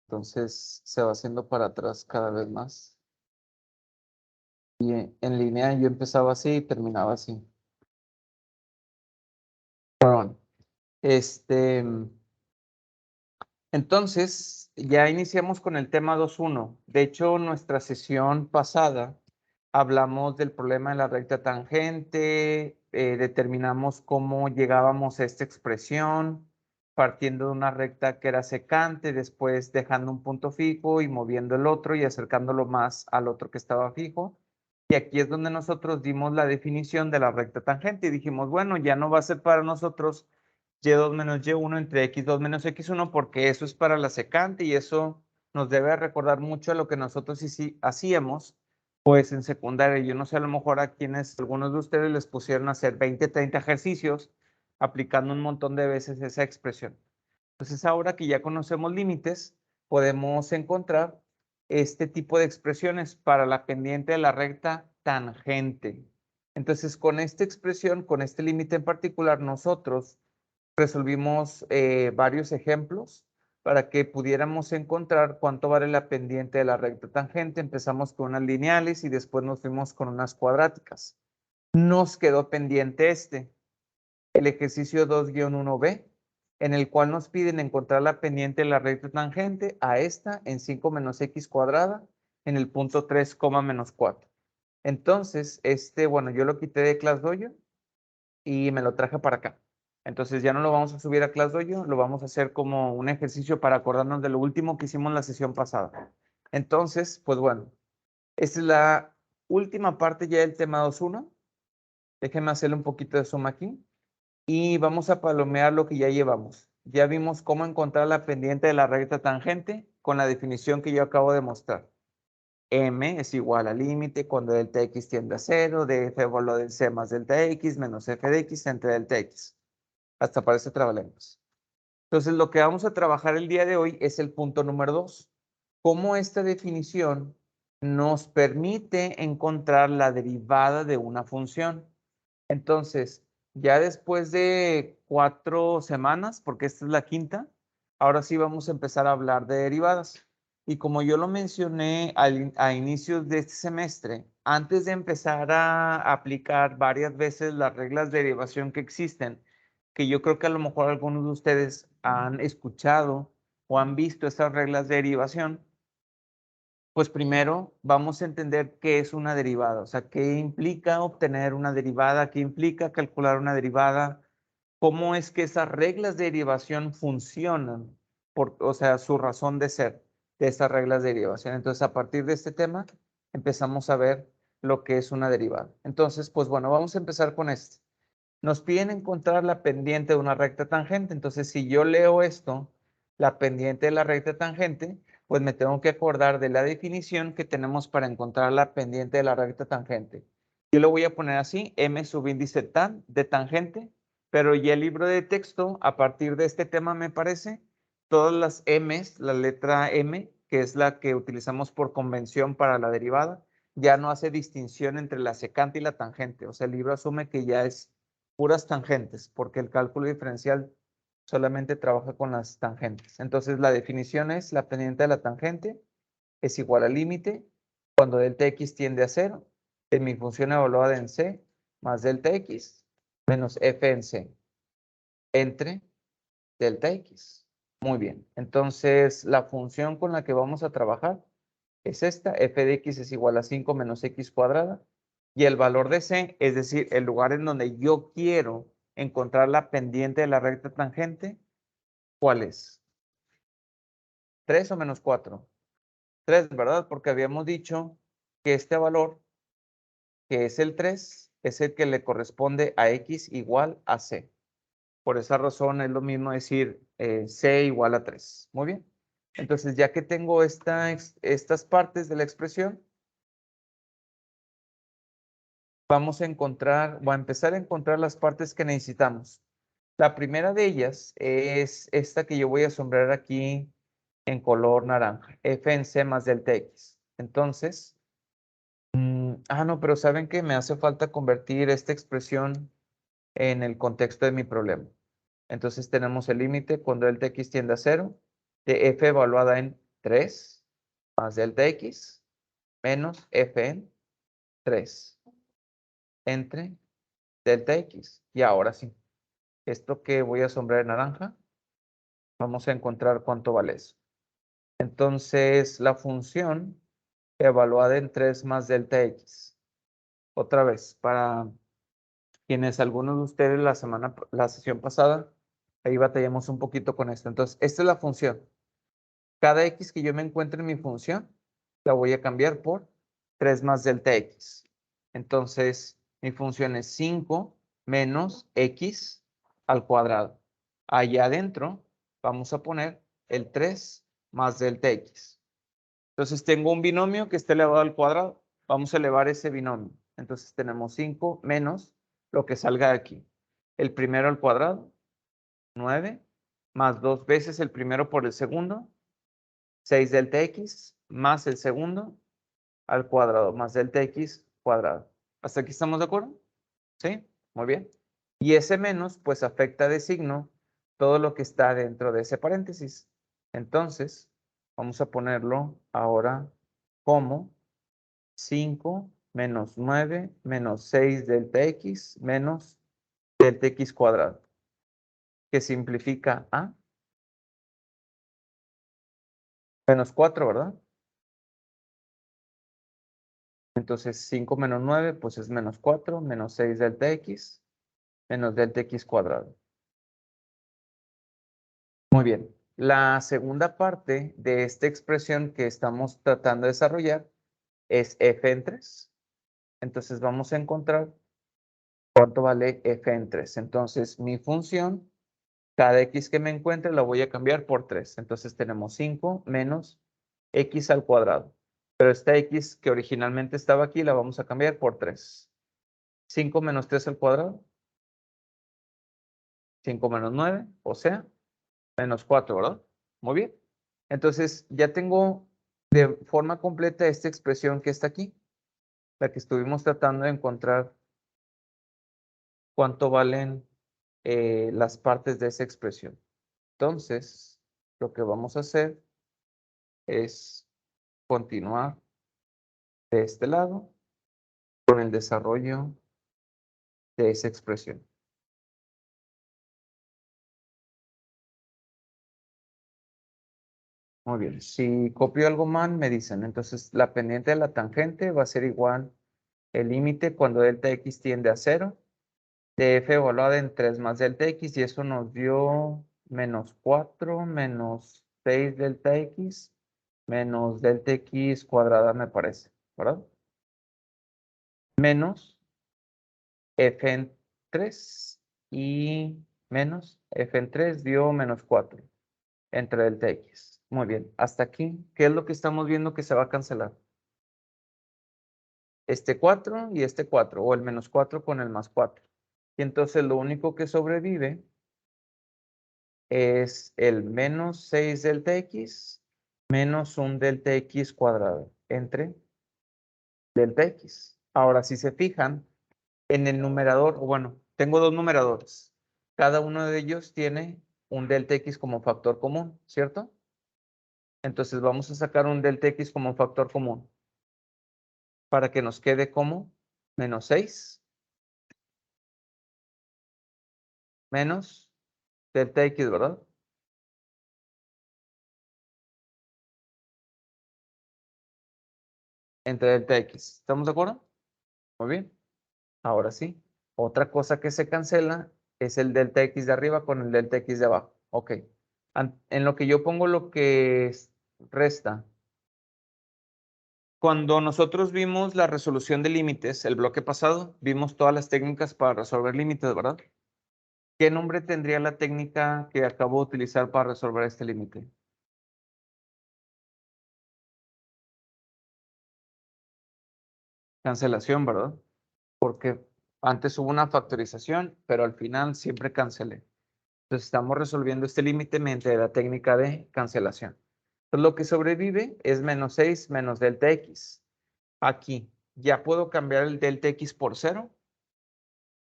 Entonces se va haciendo para atrás cada vez más. Y en línea yo empezaba así y terminaba así. Perdón. Entonces, ya iniciamos con el tema 2.1. De hecho, nuestra sesión pasada hablamos del problema de la recta tangente, determinamos cómo llegábamos a esta expresión, partiendo de una recta que era secante, después dejando un punto fijo y moviendo el otro y acercándolo más al otro que estaba fijo. Y aquí es donde nosotros dimos la definición de la recta tangente y dijimos, bueno, ya no va a ser para nosotros y2 menos y1 entre x2 menos x1, porque eso es para la secante y eso nos debe recordar mucho a lo que nosotros sí hacíamos, pues en secundaria. Yo no sé, a lo mejor a algunos de ustedes les pusieron a hacer 20, 30 ejercicios aplicando un montón de veces esa expresión. Entonces, ahora que ya conocemos límites, podemos encontrar este tipo de expresiones para la pendiente de la recta tangente. Entonces, con esta expresión, con este límite en particular, nosotros resolvimos varios ejemplos para que pudiéramos encontrar cuánto vale la pendiente de la recta tangente. Empezamos con unas lineales y después nos fuimos con unas cuadráticas. Nos quedó pendiente el ejercicio 2-1b, en el cual nos piden encontrar la pendiente de la recta tangente a esta en 5 menos x cuadrada en el punto 3, menos 4. Entonces, bueno, yo lo quité de ClassDojo y me lo traje para acá. Entonces ya no lo vamos a subir a ClassDojo, lo vamos a hacer como un ejercicio para acordarnos de lo último que hicimos en la sesión pasada. Entonces, pues bueno, esta es la última parte ya del tema 2.1. Déjenme hacerle un poquito de zoom aquí. Y vamos a palomear lo que ya llevamos. Ya vimos cómo encontrar la pendiente de la recta tangente con la definición que yo acabo de mostrar. M es igual al límite cuando delta x tiende a 0, de f valor del c más delta x menos f de x entre delta x. Hasta parece trabalenguas. Entonces, lo que vamos a trabajar el día de hoy es el punto número 2. Cómo esta definición nos permite encontrar la derivada de una función. Entonces, ya después de 4 semanas, porque esta es la quinta, ahora sí vamos a empezar a hablar de derivadas. Y como yo lo mencioné a inicios de este semestre, antes de empezar a aplicar varias veces las reglas de derivación que existen, que yo creo que a lo mejor algunos de ustedes han escuchado o han visto estas reglas de derivación, pues primero vamos a entender qué es una derivada, o sea, qué implica obtener una derivada, qué implica calcular una derivada, cómo es que esas reglas de derivación funcionan, o sea, su razón de ser de estas reglas de derivación. Entonces, a partir de este tema, empezamos a ver lo que es una derivada. Entonces, pues bueno, vamos a empezar con este. Nos piden encontrar la pendiente de una recta tangente. Entonces, si yo leo esto, la pendiente de la recta tangente, pues me tengo que acordar de la definición que tenemos para encontrar la pendiente de la recta tangente. Yo lo voy a poner así, m subíndice tan de tangente, pero ya el libro de texto, a partir de este tema me parece, todas las m's, la letra m, que es la que utilizamos por convención para la derivada, ya no hace distinción entre la secante y la tangente. O sea, el libro asume que ya es puras tangentes, porque el cálculo diferencial solamente trabaja con las tangentes. Entonces, la definición es la pendiente de la tangente es igual al límite cuando delta x tiende a 0 en mi función evaluada en C más delta x menos f en C entre delta x. Muy bien. Entonces, la función con la que vamos a trabajar es esta. F de x es igual a 5 menos x cuadrada. Y el valor de C, es decir, el lugar en donde yo quiero encontrar la pendiente de la recta tangente, ¿cuál es? ¿3 o menos 4? 3, ¿verdad? Porque habíamos dicho que este valor, que es el 3, es el que le corresponde a x igual a C. Por esa razón es lo mismo decir C igual a 3. Muy bien. Entonces, ya que tengo estas partes de la expresión, vamos a encontrar, voy a empezar a encontrar las partes que necesitamos. La primera de ellas es esta que yo voy a sombrear aquí en color naranja, f en c más delta x. Entonces, no, pero ¿saben qué? Me hace falta convertir esta expresión en el contexto de mi problema. Entonces tenemos el límite cuando delta x tiende a 0 de f evaluada en 3 más delta x menos f en 3 entre delta x. Y ahora sí, esto que voy a sombrear en naranja, vamos a encontrar cuánto vale eso. Entonces, la función evaluada en 3 más delta x. Otra vez, para quienes algunos de ustedes la sesión pasada, ahí batallamos un poquito con esto. Entonces, esta es la función. Cada x que yo me encuentre en mi función, la voy a cambiar por 3 más delta x. Entonces, mi función es 5 menos x al cuadrado. Allá adentro vamos a poner el 3 más delta x. Entonces, tengo un binomio que está elevado al cuadrado. Vamos a elevar ese binomio. Entonces, tenemos 5 menos lo que salga de aquí. El primero al cuadrado, 9, más 2 veces el primero por el segundo, 6 delta x, más el segundo al cuadrado, más delta x cuadrado. ¿Hasta aquí estamos de acuerdo? ¿Sí? Muy bien. Y ese menos, pues afecta de signo todo lo que está dentro de ese paréntesis. Entonces, vamos a ponerlo ahora como 5 menos 9 menos 6 delta x menos delta x cuadrado, que simplifica a menos 4, ¿verdad? Entonces 5 menos 9, pues es menos 4, menos 6 delta x, menos delta x cuadrado. Muy bien. La segunda parte de esta expresión que estamos tratando de desarrollar es f en 3. Entonces vamos a encontrar cuánto vale f en 3. Entonces mi función, cada x que me encuentre la voy a cambiar por 3. Entonces tenemos 5 menos x al cuadrado. Pero esta x que originalmente estaba aquí la vamos a cambiar por 3. 5 menos 3 al cuadrado. 5 menos 9, o sea, menos 4, ¿verdad? Muy bien. Entonces, ya tengo de forma completa esta expresión que está aquí, la que estuvimos tratando de encontrar cuánto valen las partes de esa expresión. Entonces, lo que vamos a hacer es continuar de este lado con el desarrollo de esa expresión. Muy bien, si copio algo mal, me dicen. Entonces, la pendiente de la tangente va a ser igual el límite cuando delta x tiende a 0 de f evaluada en 3 más delta x, y eso nos dio menos 4 menos 6 delta x menos delta x cuadrada, me parece, ¿verdad? Menos f en 3 y menos f en 3 dio menos 4 entre delta x. Muy bien, hasta aquí, ¿qué es lo que estamos viendo que se va a cancelar? Este 4 y este 4, o el menos 4 con el más 4. Y entonces lo único que sobrevive es el menos 6 delta x menos un delta x cuadrado entre delta x. Ahora, si se fijan, en el numerador, o bueno, tengo dos numeradores. Cada uno de ellos tiene un delta x como factor común, ¿cierto? Entonces vamos a sacar un delta x como factor común para que nos quede como menos 6 menos delta x, ¿verdad? Entre delta x. ¿Estamos de acuerdo? Muy bien. Ahora sí. Otra cosa que se cancela es el delta x de arriba con el delta x de abajo. Ok. En lo que yo pongo lo que resta. Cuando nosotros vimos la resolución de límites, el bloque pasado, vimos todas las técnicas para resolver límites, ¿verdad? ¿Qué nombre tendría la técnica que acabo de utilizar para resolver este límite? Cancelación, ¿verdad? Porque antes hubo una factorización, pero al final siempre cancelé. Entonces estamos resolviendo este límite mediante la técnica de cancelación. Entonces lo que sobrevive es menos 6 menos delta x. Aquí, ¿ya puedo cambiar el delta x por 0?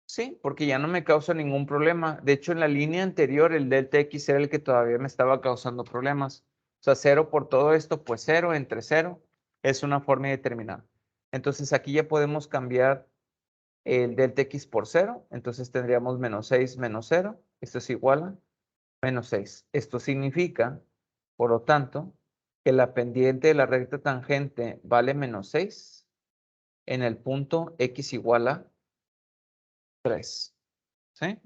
Sí, porque ya no me causa ningún problema. De hecho, en la línea anterior, el delta x era el que todavía me estaba causando problemas. O sea, 0 por todo esto, pues 0 entre 0 es una forma indeterminada. Entonces aquí ya podemos cambiar el delta x por 0. Entonces tendríamos menos 6 menos 0. Esto es igual a menos 6. Esto significa, por lo tanto, que la pendiente de la recta tangente vale menos 6 en el punto x igual a 3. ¿Sí?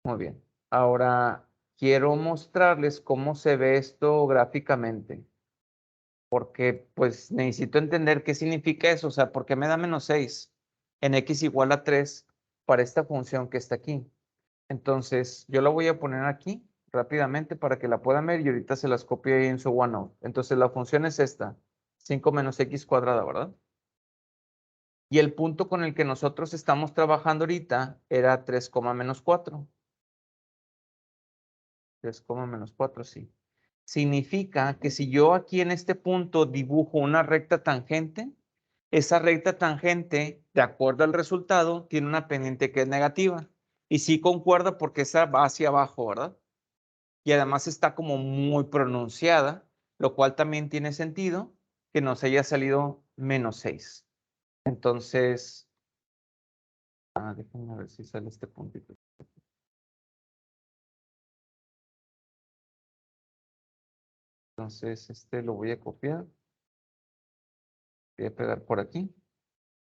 Muy bien. Ahora quiero mostrarles cómo se ve esto gráficamente. Porque pues necesito entender qué significa eso. O sea, ¿por qué me da menos 6 en x igual a 3 para esta función que está aquí? Entonces, yo la voy a poner aquí rápidamente para que la puedan ver y ahorita se las copio ahí en su OneNote. Entonces, la función es esta, 5 menos x cuadrada, ¿verdad? Y el punto con el que nosotros estamos trabajando ahorita era 3, menos 4. 3, menos 4, sí. Significa que si yo aquí en este punto dibujo una recta tangente, esa recta tangente, de acuerdo al resultado, tiene una pendiente que es negativa. Y sí concuerda porque esa va hacia abajo, ¿verdad? Y además está como muy pronunciada, lo cual también tiene sentido que nos haya salido menos 6. Entonces, déjenme ver si sale este puntito. Entonces, este lo voy a copiar. Voy a pegar por aquí.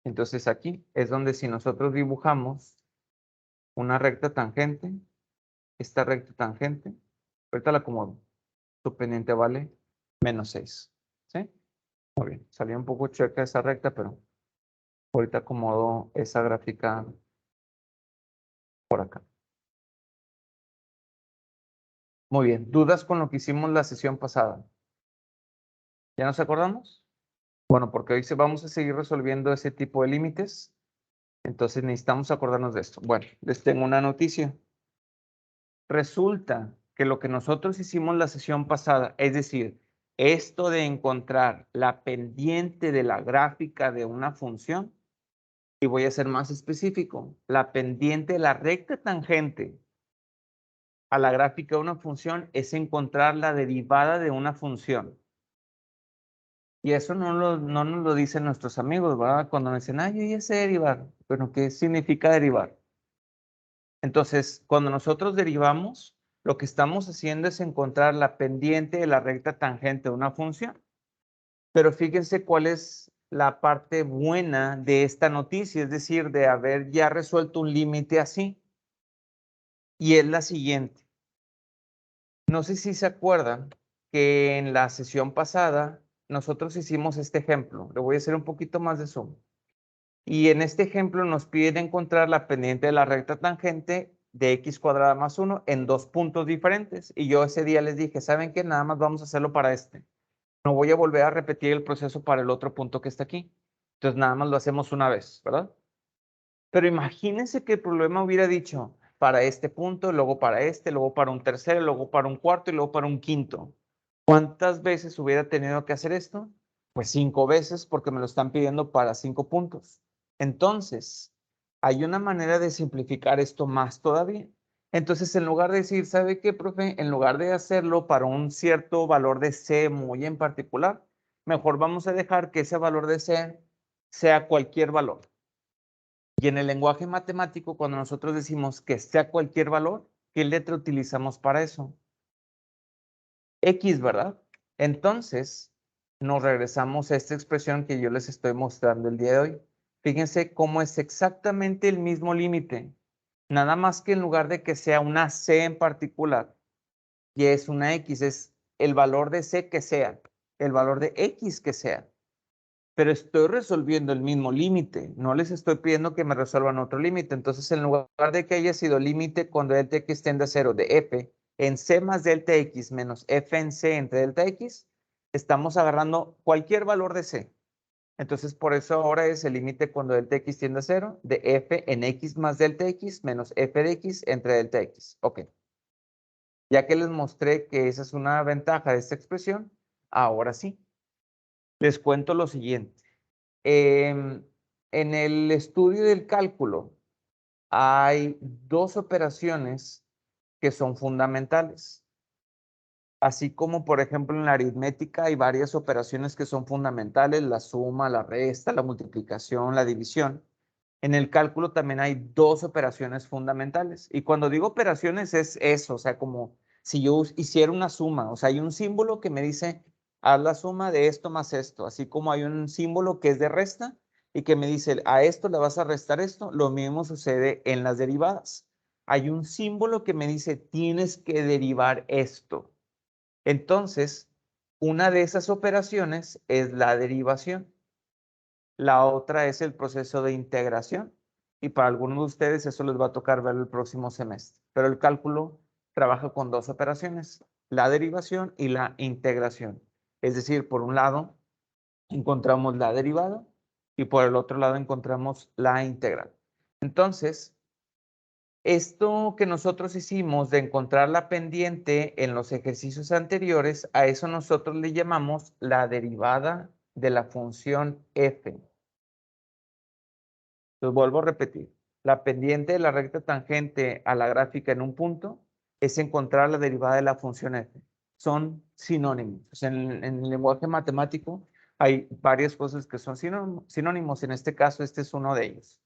Entonces, aquí es donde si nosotros dibujamos una recta tangente, esta recta tangente, ahorita la acomodo. Su pendiente vale menos 6. ¿Sí? Muy bien. Salió un poco chueca esa recta, pero ahorita acomodo esa gráfica por acá. Muy bien. ¿Dudas con lo que hicimos la sesión pasada? ¿Ya nos acordamos? Bueno, porque hoy vamos a seguir resolviendo ese tipo de límites. Entonces necesitamos acordarnos de esto. Bueno, les tengo una noticia. Resulta que lo que nosotros hicimos la sesión pasada, es decir, esto de encontrar la pendiente de la gráfica de una función, y voy a ser más específico, la pendiente de la recta tangente a la gráfica de una función es encontrar la derivada de una función. Y eso no nos lo dicen nuestros amigos, ¿verdad? Cuando me dicen, yo ya sé derivar. Bueno, ¿qué significa derivar? Entonces, cuando nosotros derivamos, lo que estamos haciendo es encontrar la pendiente de la recta tangente de una función. Pero fíjense cuál es la parte buena de esta noticia, es decir, de haber ya resuelto un límite así. Y es la siguiente. No sé si se acuerdan que en la sesión pasada nosotros hicimos este ejemplo. Le voy a hacer un poquito más de zoom. Y en este ejemplo nos piden encontrar la pendiente de la recta tangente de x cuadrada más 1 en dos puntos diferentes. Y yo ese día les dije, ¿saben qué? Nada más vamos a hacerlo para este. No voy a volver a repetir el proceso para el otro punto que está aquí. Entonces nada más lo hacemos una vez, ¿verdad? Pero imagínense que el problema hubiera dicho para este punto, luego para este, luego para un tercero, luego para un cuarto y luego para un quinto. ¿Cuántas veces hubiera tenido que hacer esto? Pues 5 veces porque me lo están pidiendo para 5 puntos. Entonces, hay una manera de simplificar esto más todavía. Entonces, en lugar de decir, ¿sabe qué, profe? En lugar de hacerlo para un cierto valor de C muy en particular, mejor vamos a dejar que ese valor de C sea cualquier valor. Y en el lenguaje matemático, cuando nosotros decimos que sea cualquier valor, ¿qué letra utilizamos para eso? X, ¿verdad? Entonces, nos regresamos a esta expresión que yo les estoy mostrando el día de hoy. Fíjense cómo es exactamente el mismo límite. Nada más que en lugar de que sea una C en particular, y es una X, es el valor de C que sea, el valor de X que sea. Pero estoy resolviendo el mismo límite. No les estoy pidiendo que me resuelvan otro límite. Entonces, en lugar de que haya sido límite cuando delta x tiende a 0 de f en c más delta x menos f en c entre delta x, estamos agarrando cualquier valor de c. Entonces, por eso ahora es el límite cuando delta x tiende a 0 de f en x más delta x menos f de x entre delta x. Ok. Ya que les mostré que esa es una ventaja de esta expresión, ahora sí. Les cuento lo siguiente. En el estudio del cálculo hay dos operaciones que son fundamentales. Así como, por ejemplo, en la aritmética hay varias operaciones que son fundamentales, la suma, la resta, la multiplicación, la división. En el cálculo también hay dos operaciones fundamentales. Y cuando digo operaciones es eso, o sea, como si yo hiciera una suma, o sea, hay un símbolo que me dice, haz la suma de esto más esto, así como hay un símbolo que es de resta y que me dice, a esto le vas a restar esto, lo mismo sucede en las derivadas. Hay un símbolo que me dice, tienes que derivar esto. Entonces, una de esas operaciones es la derivación. La otra es el proceso de integración. Y para algunos de ustedes eso les va a tocar ver el próximo semestre. Pero el cálculo trabaja con dos operaciones, la derivación y la integración. Es decir, por un lado encontramos la derivada y por el otro lado encontramos la integral. Entonces, esto que nosotros hicimos de encontrar la pendiente en los ejercicios anteriores, a eso nosotros le llamamos la derivada de la función f. Entonces vuelvo a repetir. La pendiente de la recta tangente a la gráfica en un punto es encontrar la derivada de la función f. Son sinónimos. O sea, en el lenguaje matemático hay varias cosas que son sinónimos. En este caso, este es uno de ellos.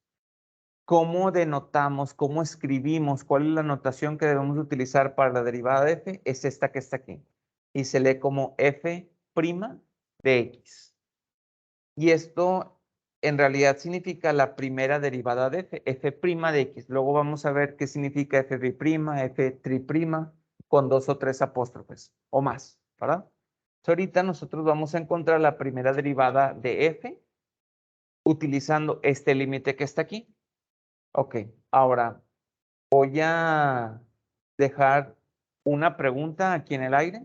¿Cómo denotamos, cómo escribimos, cuál es la notación que debemos utilizar para la derivada de f? Es esta que está aquí. Y se lee como f' de x. Y esto en realidad significa la primera derivada de f, f' de x. Luego vamos a ver qué significa f', f tri', con dos o tres apóstrofes o más, ¿verdad? Entonces, ahorita nosotros vamos a encontrar la primera derivada de f utilizando este límite que está aquí. Ok, ahora voy a dejar una pregunta aquí en el aire.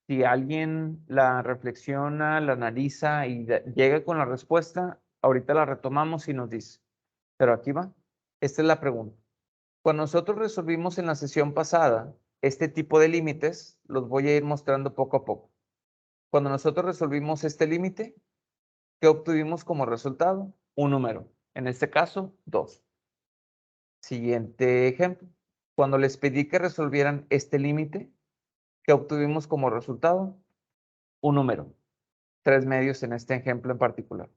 Si alguien la reflexiona, la analiza y llega con la respuesta, ahorita la retomamos y nos dice. Pero aquí va. Esta es la pregunta. Cuando nosotros resolvimos en la sesión pasada este tipo de límites, los voy a ir mostrando poco a poco. Cuando nosotros resolvimos este límite, ¿qué obtuvimos como resultado? Un número. En este caso, 2. Siguiente ejemplo. Cuando les pedí que resolvieran este límite, ¿qué obtuvimos como resultado? Un número. 3 medios en este ejemplo en particular.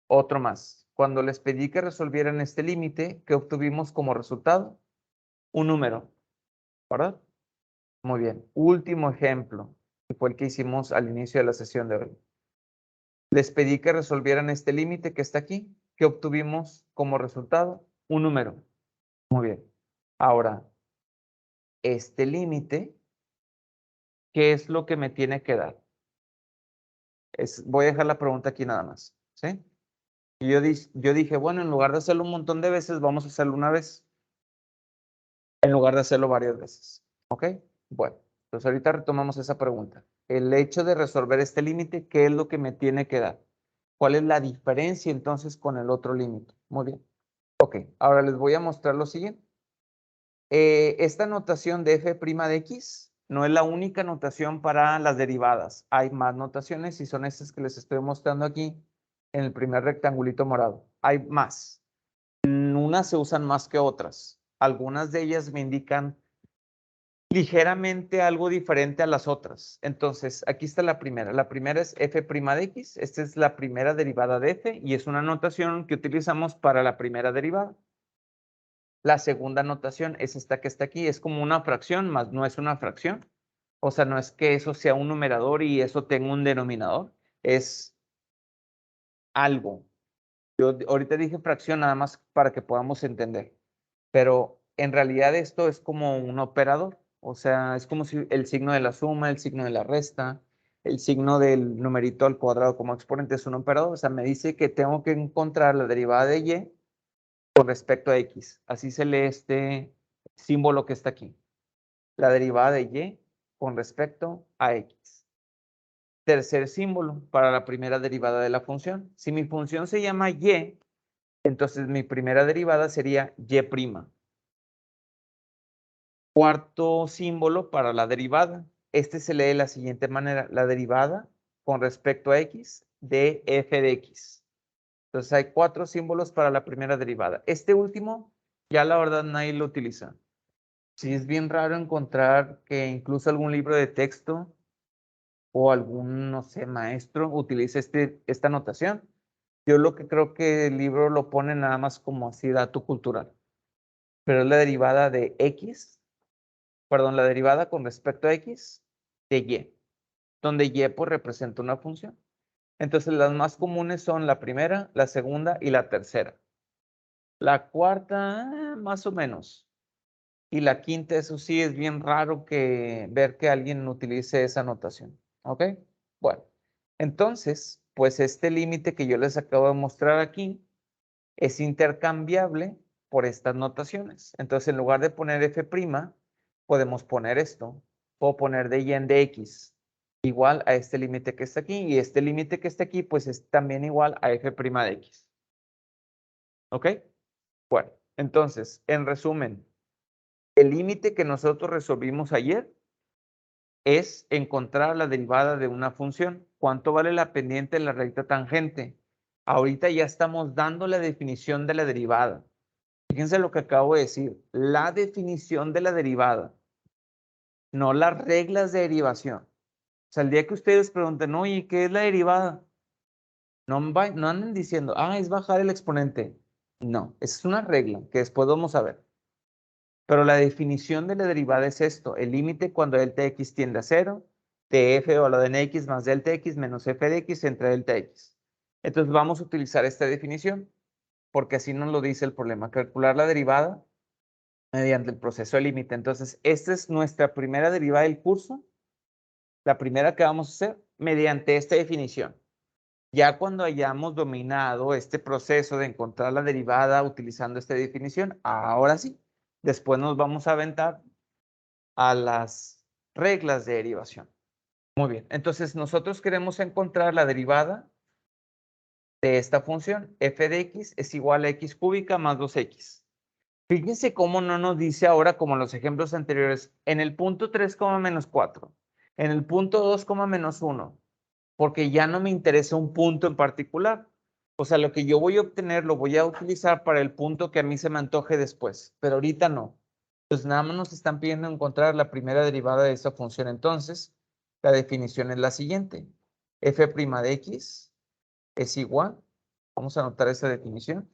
Otro más. Cuando les pedí que resolvieran este límite, ¿qué obtuvimos como resultado? Un número, ¿verdad? Muy bien. Último ejemplo, que fue el que hicimos al inicio de la sesión de hoy. Les pedí que resolvieran este límite que está aquí. ¿Qué obtuvimos como resultado? Un número. Muy bien. Ahora, este límite, ¿qué es lo que me tiene que dar? Voy a dejar la pregunta aquí nada más, ¿sí? Y yo dije, bueno, en lugar de hacerlo un montón de veces, vamos a hacerlo una vez, en lugar de hacerlo varias veces. ¿Ok? Bueno, entonces ahorita retomamos esa pregunta. El hecho de resolver este límite, ¿qué es lo que me tiene que dar? ¿Cuál es la diferencia entonces con el otro límite? Muy bien. Ok, ahora les voy a mostrar lo siguiente. Esta notación de f' de x no es la única notación para las derivadas. Hay más notaciones y son estas que les estoy mostrando aquí en el primer rectangulito morado. Hay más. Unas se usan más que otras. Algunas de ellas me indican ligeramente algo diferente a las otras. Entonces, aquí está la primera. La primera es f' de x. Esta es la primera derivada de f y es una notación que utilizamos para la primera derivada. La segunda notación es esta que está aquí. Es como una fracción, más no es una fracción. O sea, no es que eso sea un numerador y eso tenga un denominador. Es algo. Yo ahorita dije fracción nada más para que podamos entender. Pero en realidad esto es como un operador. O sea, es como si el signo de la suma, el signo de la resta, el signo del numerito al cuadrado como exponente es un operador. O sea, me dice que tengo que encontrar la derivada de y con respecto a x. Así se lee este símbolo que está aquí. La derivada de y con respecto a x. Tercer símbolo para la primera derivada de la función. Si mi función se llama y, entonces mi primera derivada sería y'. Cuarto símbolo para la derivada. Este se lee de la siguiente manera. La derivada con respecto a x de f de x. Entonces hay 4 símbolos para la primera derivada. Este último, ya la verdad nadie lo utiliza. Sí, es bien raro encontrar que incluso algún libro de texto o algún, no sé, maestro utilice esta notación. Yo lo que creo que el libro lo pone nada más como así dato cultural, pero es la derivada de X, perdón, la derivada con respecto a X de Y, donde Y pues representa una función. Entonces las más comunes son la primera, la segunda y la tercera. La cuarta, más o menos. Y la quinta, eso sí, es bien raro ver que alguien utilice esa notación. ¿Ok? Bueno, entonces, pues este límite que yo les acabo de mostrar aquí es intercambiable por estas notaciones. Entonces, en lugar de poner f', podemos poner esto. Puedo poner de y en de x igual a este límite que está aquí. Y este límite que está aquí, pues es también igual a f' de x. ¿Ok? Bueno, entonces, en resumen, el límite que nosotros resolvimos ayer es encontrar la derivada de una función. ¿Cuánto vale la pendiente de la recta tangente? Ahorita ya estamos dando la definición de la derivada. Fíjense lo que acabo de decir. La definición de la derivada, no las reglas de derivación. O sea, el día que ustedes pregunten, oye, ¿qué es la derivada? No anden diciendo, es bajar el exponente. No, esa es una regla que después vamos a ver. Pero la definición de la derivada es esto, el límite cuando delta x tiende a 0, de f valorado en x más delta x menos f de x entre delta x. Entonces vamos a utilizar esta definición, porque así nos lo dice el problema, calcular la derivada mediante el proceso de límite. Entonces, esta es nuestra primera derivada del curso, la primera que vamos a hacer mediante esta definición. Ya cuando hayamos dominado este proceso de encontrar la derivada utilizando esta definición, ahora sí, después nos vamos a aventar a las reglas de derivación. Muy bien, entonces nosotros queremos encontrar la derivada de esta función. F de x es igual a x cúbica más 2x. Fíjense cómo no nos dice ahora, como en los ejemplos anteriores, en el punto 3, menos 4, en el punto 2, menos 1, porque ya no me interesa un punto en particular. O sea, lo que yo voy a obtener lo voy a utilizar para el punto que a mí se me antoje después, pero ahorita no. Entonces, nada más nos están pidiendo encontrar la primera derivada de esta función. Entonces, la definición es la siguiente. F' de x es igual, vamos a anotar esa definición,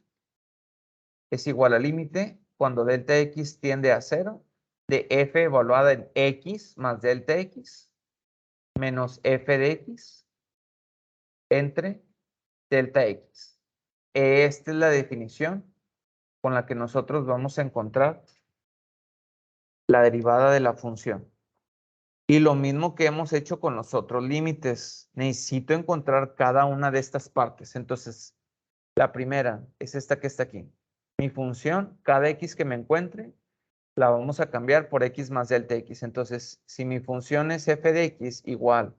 es igual al límite cuando delta x tiende a 0 de f evaluada en x más delta x menos f de x entre delta x. Esta es la definición con la que nosotros vamos a encontrar la derivada de la función. Y lo mismo que hemos hecho con los otros límites, necesito encontrar cada una de estas partes. Entonces, la primera es esta que está aquí. Mi función, cada x que me encuentre, la vamos a cambiar por x más delta x. Entonces, si mi función es f de x igual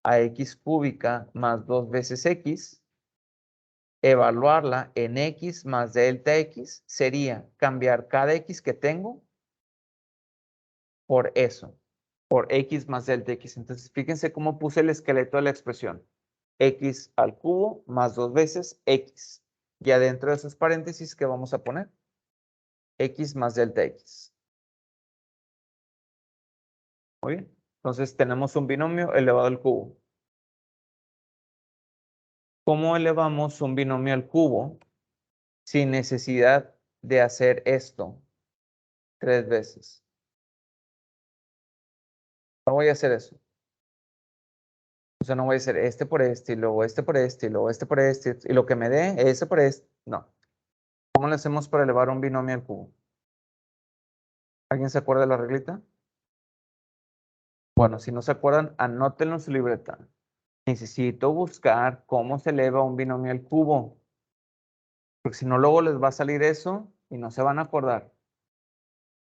a x cúbica más 2 veces x, evaluarla en x más delta x sería cambiar cada x que tengo por eso, por x más delta x. Entonces, fíjense cómo puse el esqueleto de la expresión. X al cubo más 2 veces x. Y adentro de esos paréntesis, ¿qué vamos a poner? X más delta x. Muy bien. Entonces, tenemos un binomio elevado al cubo. ¿Cómo elevamos un binomio al cubo sin necesidad de hacer esto 3 veces? No voy a hacer eso. O sea, no voy a hacer este por este, y luego este por este, y luego este por este, y lo que me dé, ese por este. No. ¿Cómo le hacemos para elevar un binomio al cubo? ¿Alguien se acuerda de la reglita? Bueno, si no se acuerdan, anótenlo en su libreta. Necesito buscar cómo se eleva un binomio al cubo. Porque si no, luego les va a salir eso y no se van a acordar.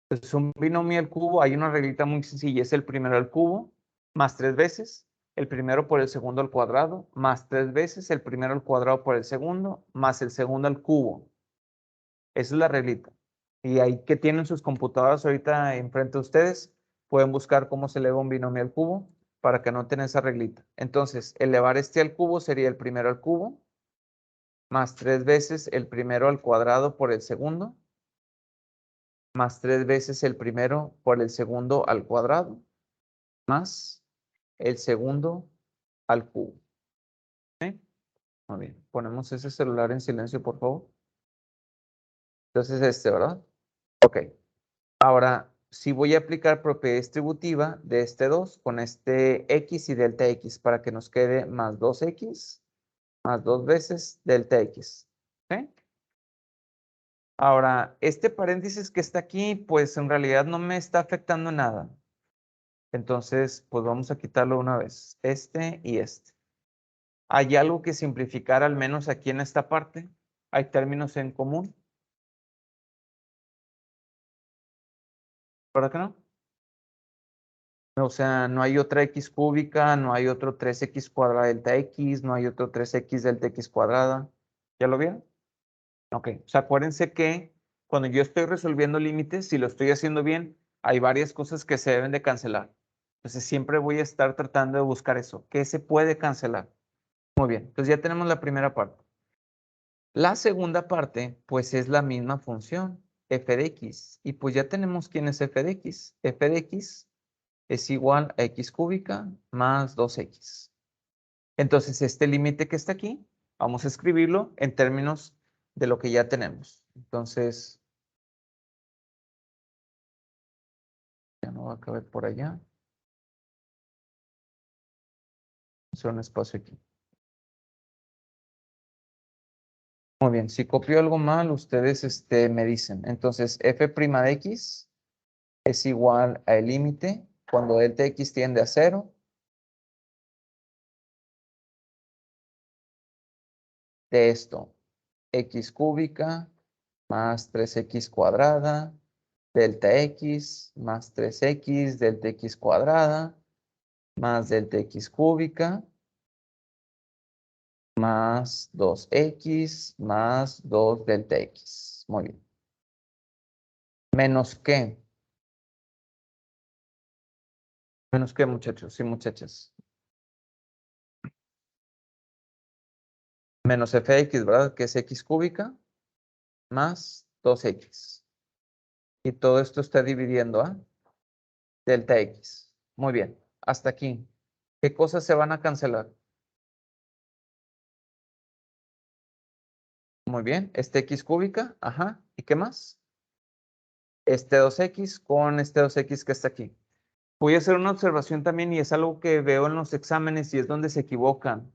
Entonces, un binomio al cubo, hay una reglita muy sencilla. Es el primero al cubo, más 3 veces. El primero por el segundo al cuadrado, más 3 veces. El primero al cuadrado por el segundo, más el segundo al cubo. Esa es la reglita. Y ahí que tienen sus computadoras ahorita enfrente de ustedes, pueden buscar cómo se eleva un binomio al cubo para que anoten esa reglita. Entonces, elevar este al cubo sería el primero al cubo, más 3 veces el primero al cuadrado por el segundo, más 3 veces el primero por el segundo al cuadrado, más el segundo al cubo. ¿Sí? Muy bien. Ponemos ese celular en silencio, por favor. Entonces ¿verdad? Ok. Ahora, si voy a aplicar propiedad distributiva de este 2 con este x y delta x para que nos quede más 2x más 2 veces delta x. ¿Sí? Ahora, este paréntesis que está aquí, pues en realidad no me está afectando nada. Entonces, pues vamos a quitarlo una vez. Este y este. ¿Hay algo que simplificar al menos aquí en esta parte? ¿Hay términos en común? ¿Verdad que no? O sea, no hay otra x cúbica, no hay otro 3x cuadrada delta x, no hay otro 3x delta x cuadrada. ¿Ya lo vieron? Ok. O sea, acuérdense que cuando yo estoy resolviendo límites, si lo estoy haciendo bien, hay varias cosas que se deben de cancelar. Entonces, siempre voy a estar tratando de buscar eso. ¿Qué se puede cancelar? Muy bien. Entonces, ya tenemos la primera parte. La segunda parte, pues es la misma función, f de x. Y pues ya tenemos quién es f de x. F de x es igual a x cúbica más 2x. Entonces, este límite que está aquí, vamos a escribirlo en términos de lo que ya tenemos. Entonces, ya no va a caber por allá. Hacer un espacio aquí. Muy bien, si copio algo mal, ustedes me dicen. Entonces, f' de x es igual al límite cuando delta x tiende a 0 de esto, x cúbica más 3x cuadrada, delta x más 3x, delta x cuadrada, más delta x cúbica, más 2x, más 2 delta x. Muy bien. ¿Menos qué? ¿Menos qué, muchachos? Sí, muchachas. Menos f de x, ¿verdad? Que es x cúbica, más 2x. Y todo esto está dividiendo a delta x. Muy bien. Hasta aquí. ¿Qué cosas se van a cancelar? Muy bien. Este x cúbica. Ajá. ¿Y qué más? Este 2x con este 2x que está aquí. Voy a hacer una observación también y es algo que veo en los exámenes y es donde se equivocan.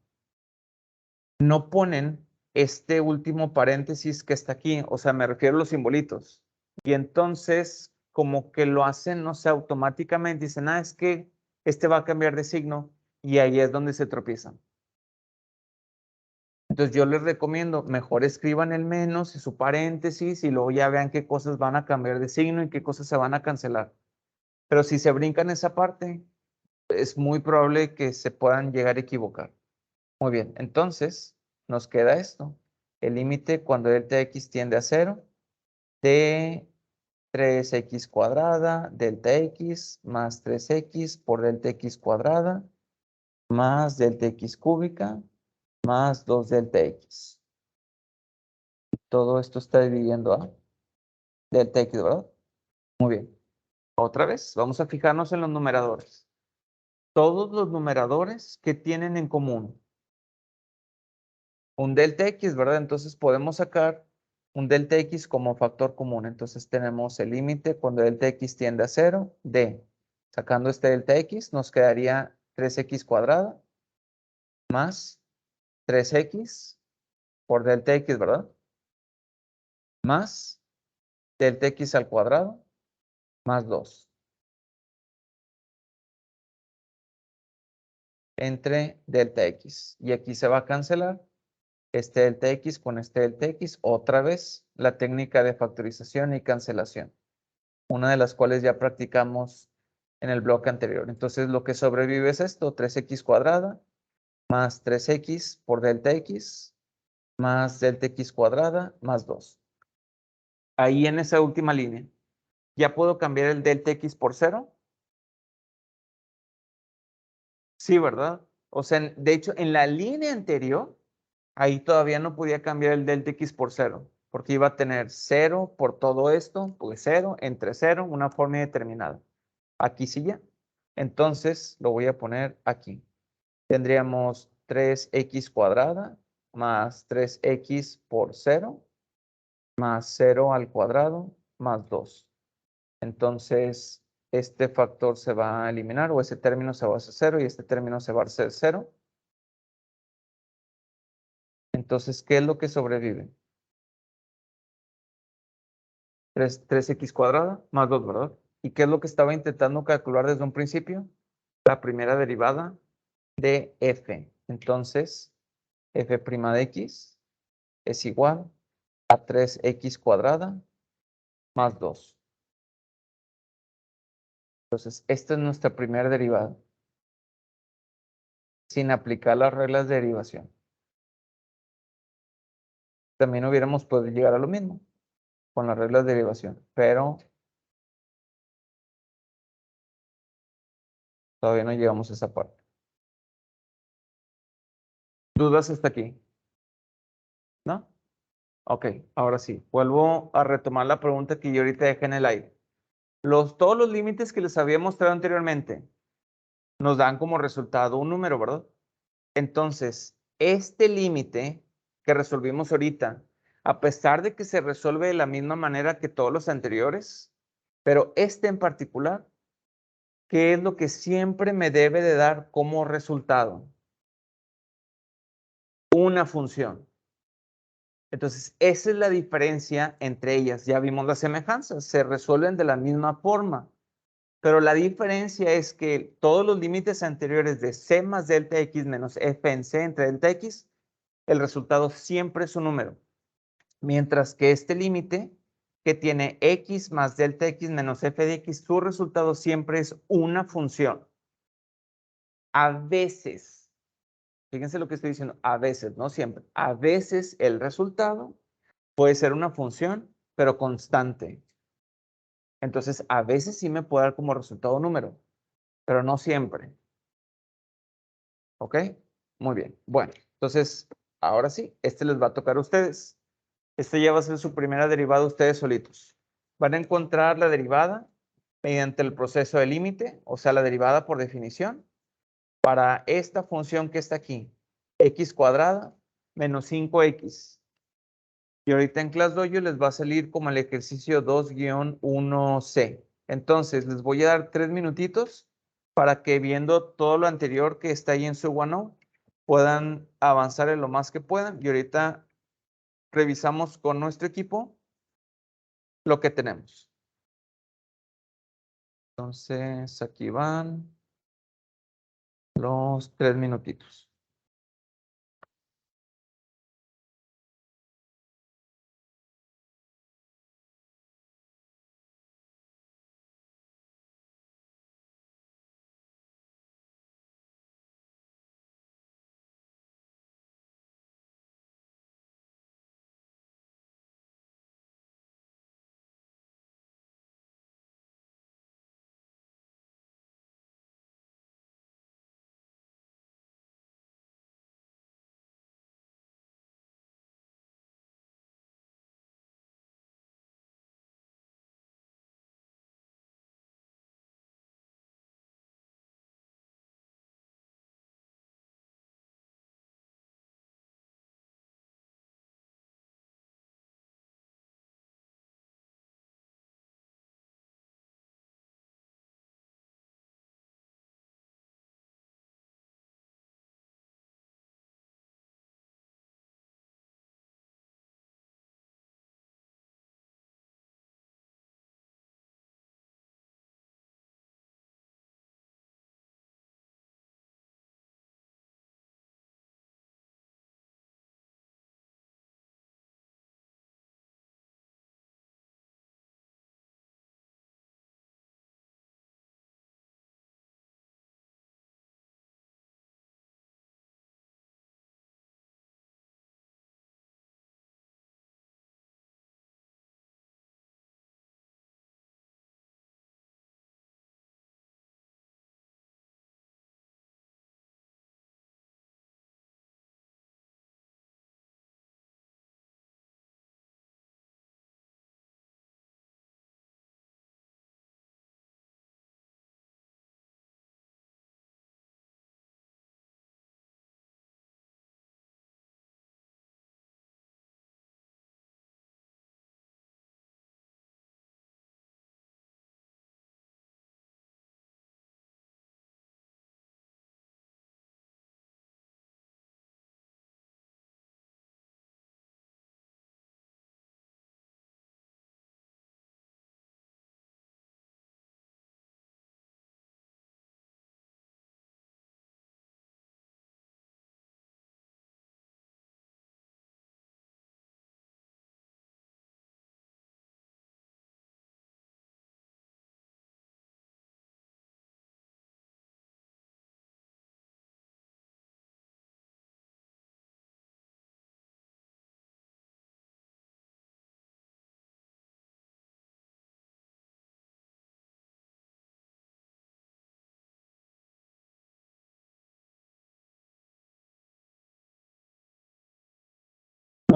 No ponen este último paréntesis que está aquí. O sea, me refiero a los simbolitos. Y entonces, como que lo hacen, no sé, automáticamente. Dicen, es que este va a cambiar de signo. Y ahí es donde se tropiezan. Entonces yo les recomiendo, mejor escriban el menos y su paréntesis y luego ya vean qué cosas van a cambiar de signo y qué cosas se van a cancelar. Pero si se brincan esa parte, es muy probable que se puedan llegar a equivocar. Muy bien, entonces nos queda esto. El límite cuando delta x tiende a 0 de 3x cuadrada delta x más 3x por delta x cuadrada más delta x cúbica más 2 delta x. Todo esto está dividiendo a delta x, ¿verdad? Muy bien. Otra vez, vamos a fijarnos en los numeradores. Todos los numeradores que tienen en común un delta x, ¿verdad? Entonces podemos sacar un delta x como factor común. Entonces tenemos el límite cuando delta x tiende a 0 de, sacando este delta x, nos quedaría 3x cuadrada más 3x por delta x, ¿verdad? Más delta x al cuadrado más 2 entre delta x. Y aquí se va a cancelar este delta x con este delta x. Otra vez la técnica de factorización y cancelación. Una de las cuales ya practicamos en el bloque anterior. Entonces lo que sobrevive es esto, 3x cuadrada más 3x por delta x más delta x cuadrada más 2. Ahí en esa última línea, ¿ya puedo cambiar el delta x por 0? Sí, ¿verdad? O sea, de hecho, en la línea anterior, ahí todavía no podía cambiar el delta x por 0, porque iba a tener 0 por todo esto, pues 0, entre 0, una forma determinada. Aquí sí ya. Entonces lo voy a poner aquí. Tendríamos 3x cuadrada más 3x por 0 más 0 al cuadrado más 2. Entonces, este factor se va a eliminar o ese término se va a hacer 0 y este término se va a hacer 0. Entonces, ¿qué es lo que sobrevive? 3x cuadrada más 2, ¿verdad? ¿Y qué es lo que estaba intentando calcular desde un principio? La primera derivada de f. Entonces, f' de x es igual a 3x cuadrada más 2. Entonces, esta es nuestra primera derivada, sin aplicar las reglas de derivación. También hubiéramos podido llegar a lo mismo con las reglas de derivación, pero todavía no llegamos a esa parte. ¿Dudas hasta aquí? ¿No? Ok, ahora sí. Vuelvo a retomar la pregunta que yo ahorita dejé en el aire. Todos los límites que les había mostrado anteriormente nos dan como resultado un número, ¿verdad? Entonces, este límite que resolvimos ahorita, a pesar de que se resuelve de la misma manera que todos los anteriores, pero este en particular, ¿qué es lo que siempre me debe de dar como resultado? Una función. Entonces, esa es la diferencia entre ellas. Ya vimos las semejanzas, se resuelven de la misma forma. Pero la diferencia es que todos los límites anteriores de c más delta x menos f en c entre delta x, el resultado siempre es un número. Mientras que este límite que tiene x más delta x menos f de x, su resultado siempre es una función. A veces, fíjense lo que estoy diciendo, a veces, no siempre, a veces el resultado puede ser una función, pero constante. Entonces, a veces sí me puede dar como resultado un número, pero no siempre. ¿Ok? Muy bien. Bueno, entonces, ahora sí, este les va a tocar a ustedes. Este ya va a ser su primera derivada ustedes solitos. Van a encontrar la derivada mediante el proceso de límite, o sea, la derivada por definición, para esta función que está aquí, x cuadrada menos 5x. Y ahorita en ClassDojo les va a salir como el ejercicio 2-1C. Entonces, les voy a dar 3 minutitos para que viendo todo lo anterior que está ahí en su OneNote, puedan avanzar en lo más que puedan. Y ahorita revisamos con nuestro equipo lo que tenemos. Entonces, aquí van los 3 minutitos.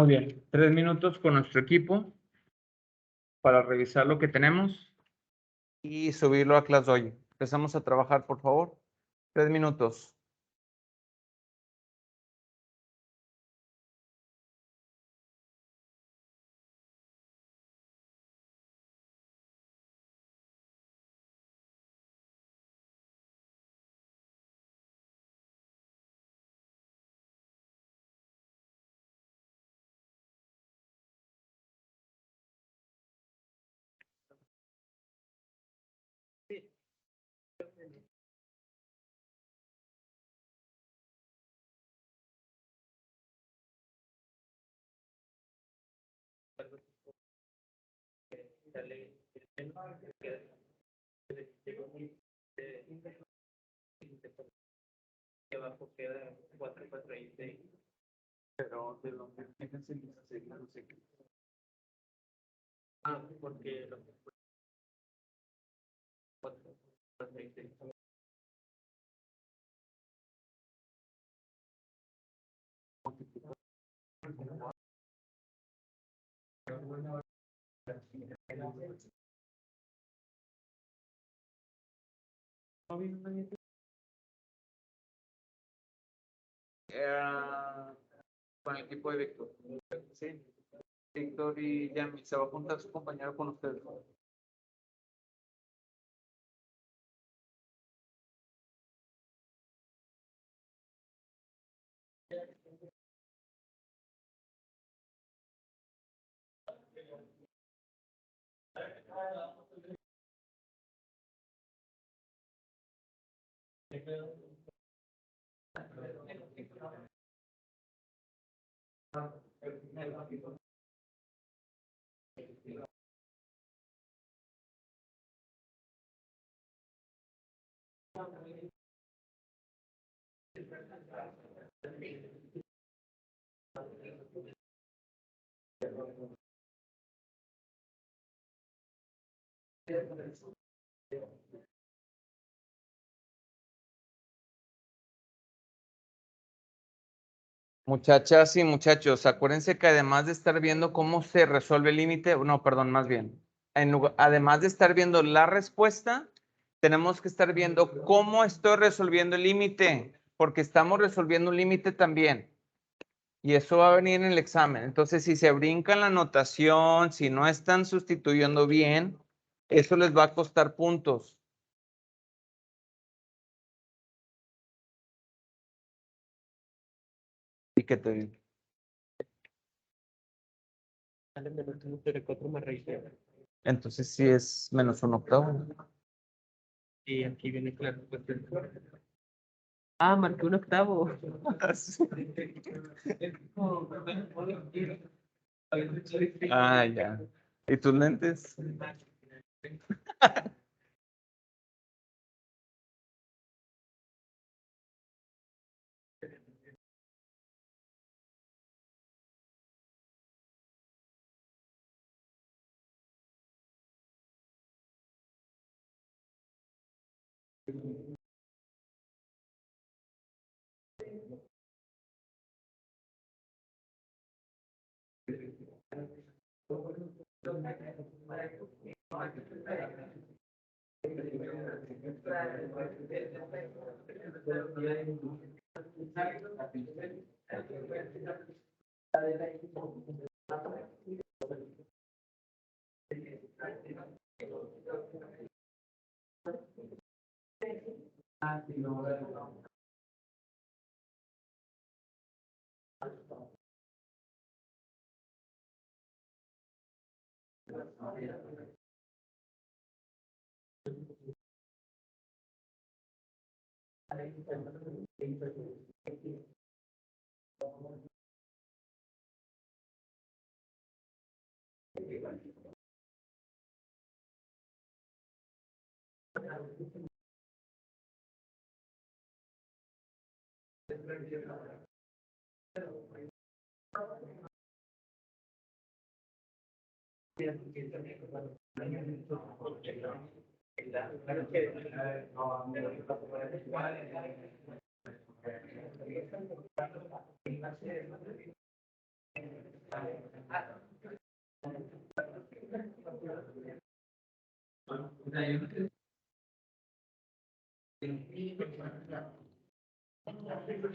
Muy bien, 3 minutos con nuestro equipo para revisar lo que tenemos y subirlo a ClassDojo. Empezamos a trabajar, por favor. 3 minutos. Abajo queda 4, 4 y 6. Pero de donde fíjense el 16, no sé qué. Ah, porque los 4, 4 y 6. Con el equipo de Víctor. Sí. Víctor y Yami, se va a juntar su compañero con ustedes. Muchachas y muchachos, acuérdense que además de estar viendo cómo se resuelve el límite, no, perdón, más bien, además de estar viendo la respuesta, tenemos que estar viendo cómo estoy resolviendo el límite, porque estamos resolviendo un límite también. Y eso va a venir en el examen. Entonces, si se brincan la notación, si no están sustituyendo bien, eso les va a costar puntos. ¿Y qué te digo? Entonces sí es menos un octavo. Y aquí viene claro. Ah, marqué un octavo. Ah, ya. ¿Y tus lentes?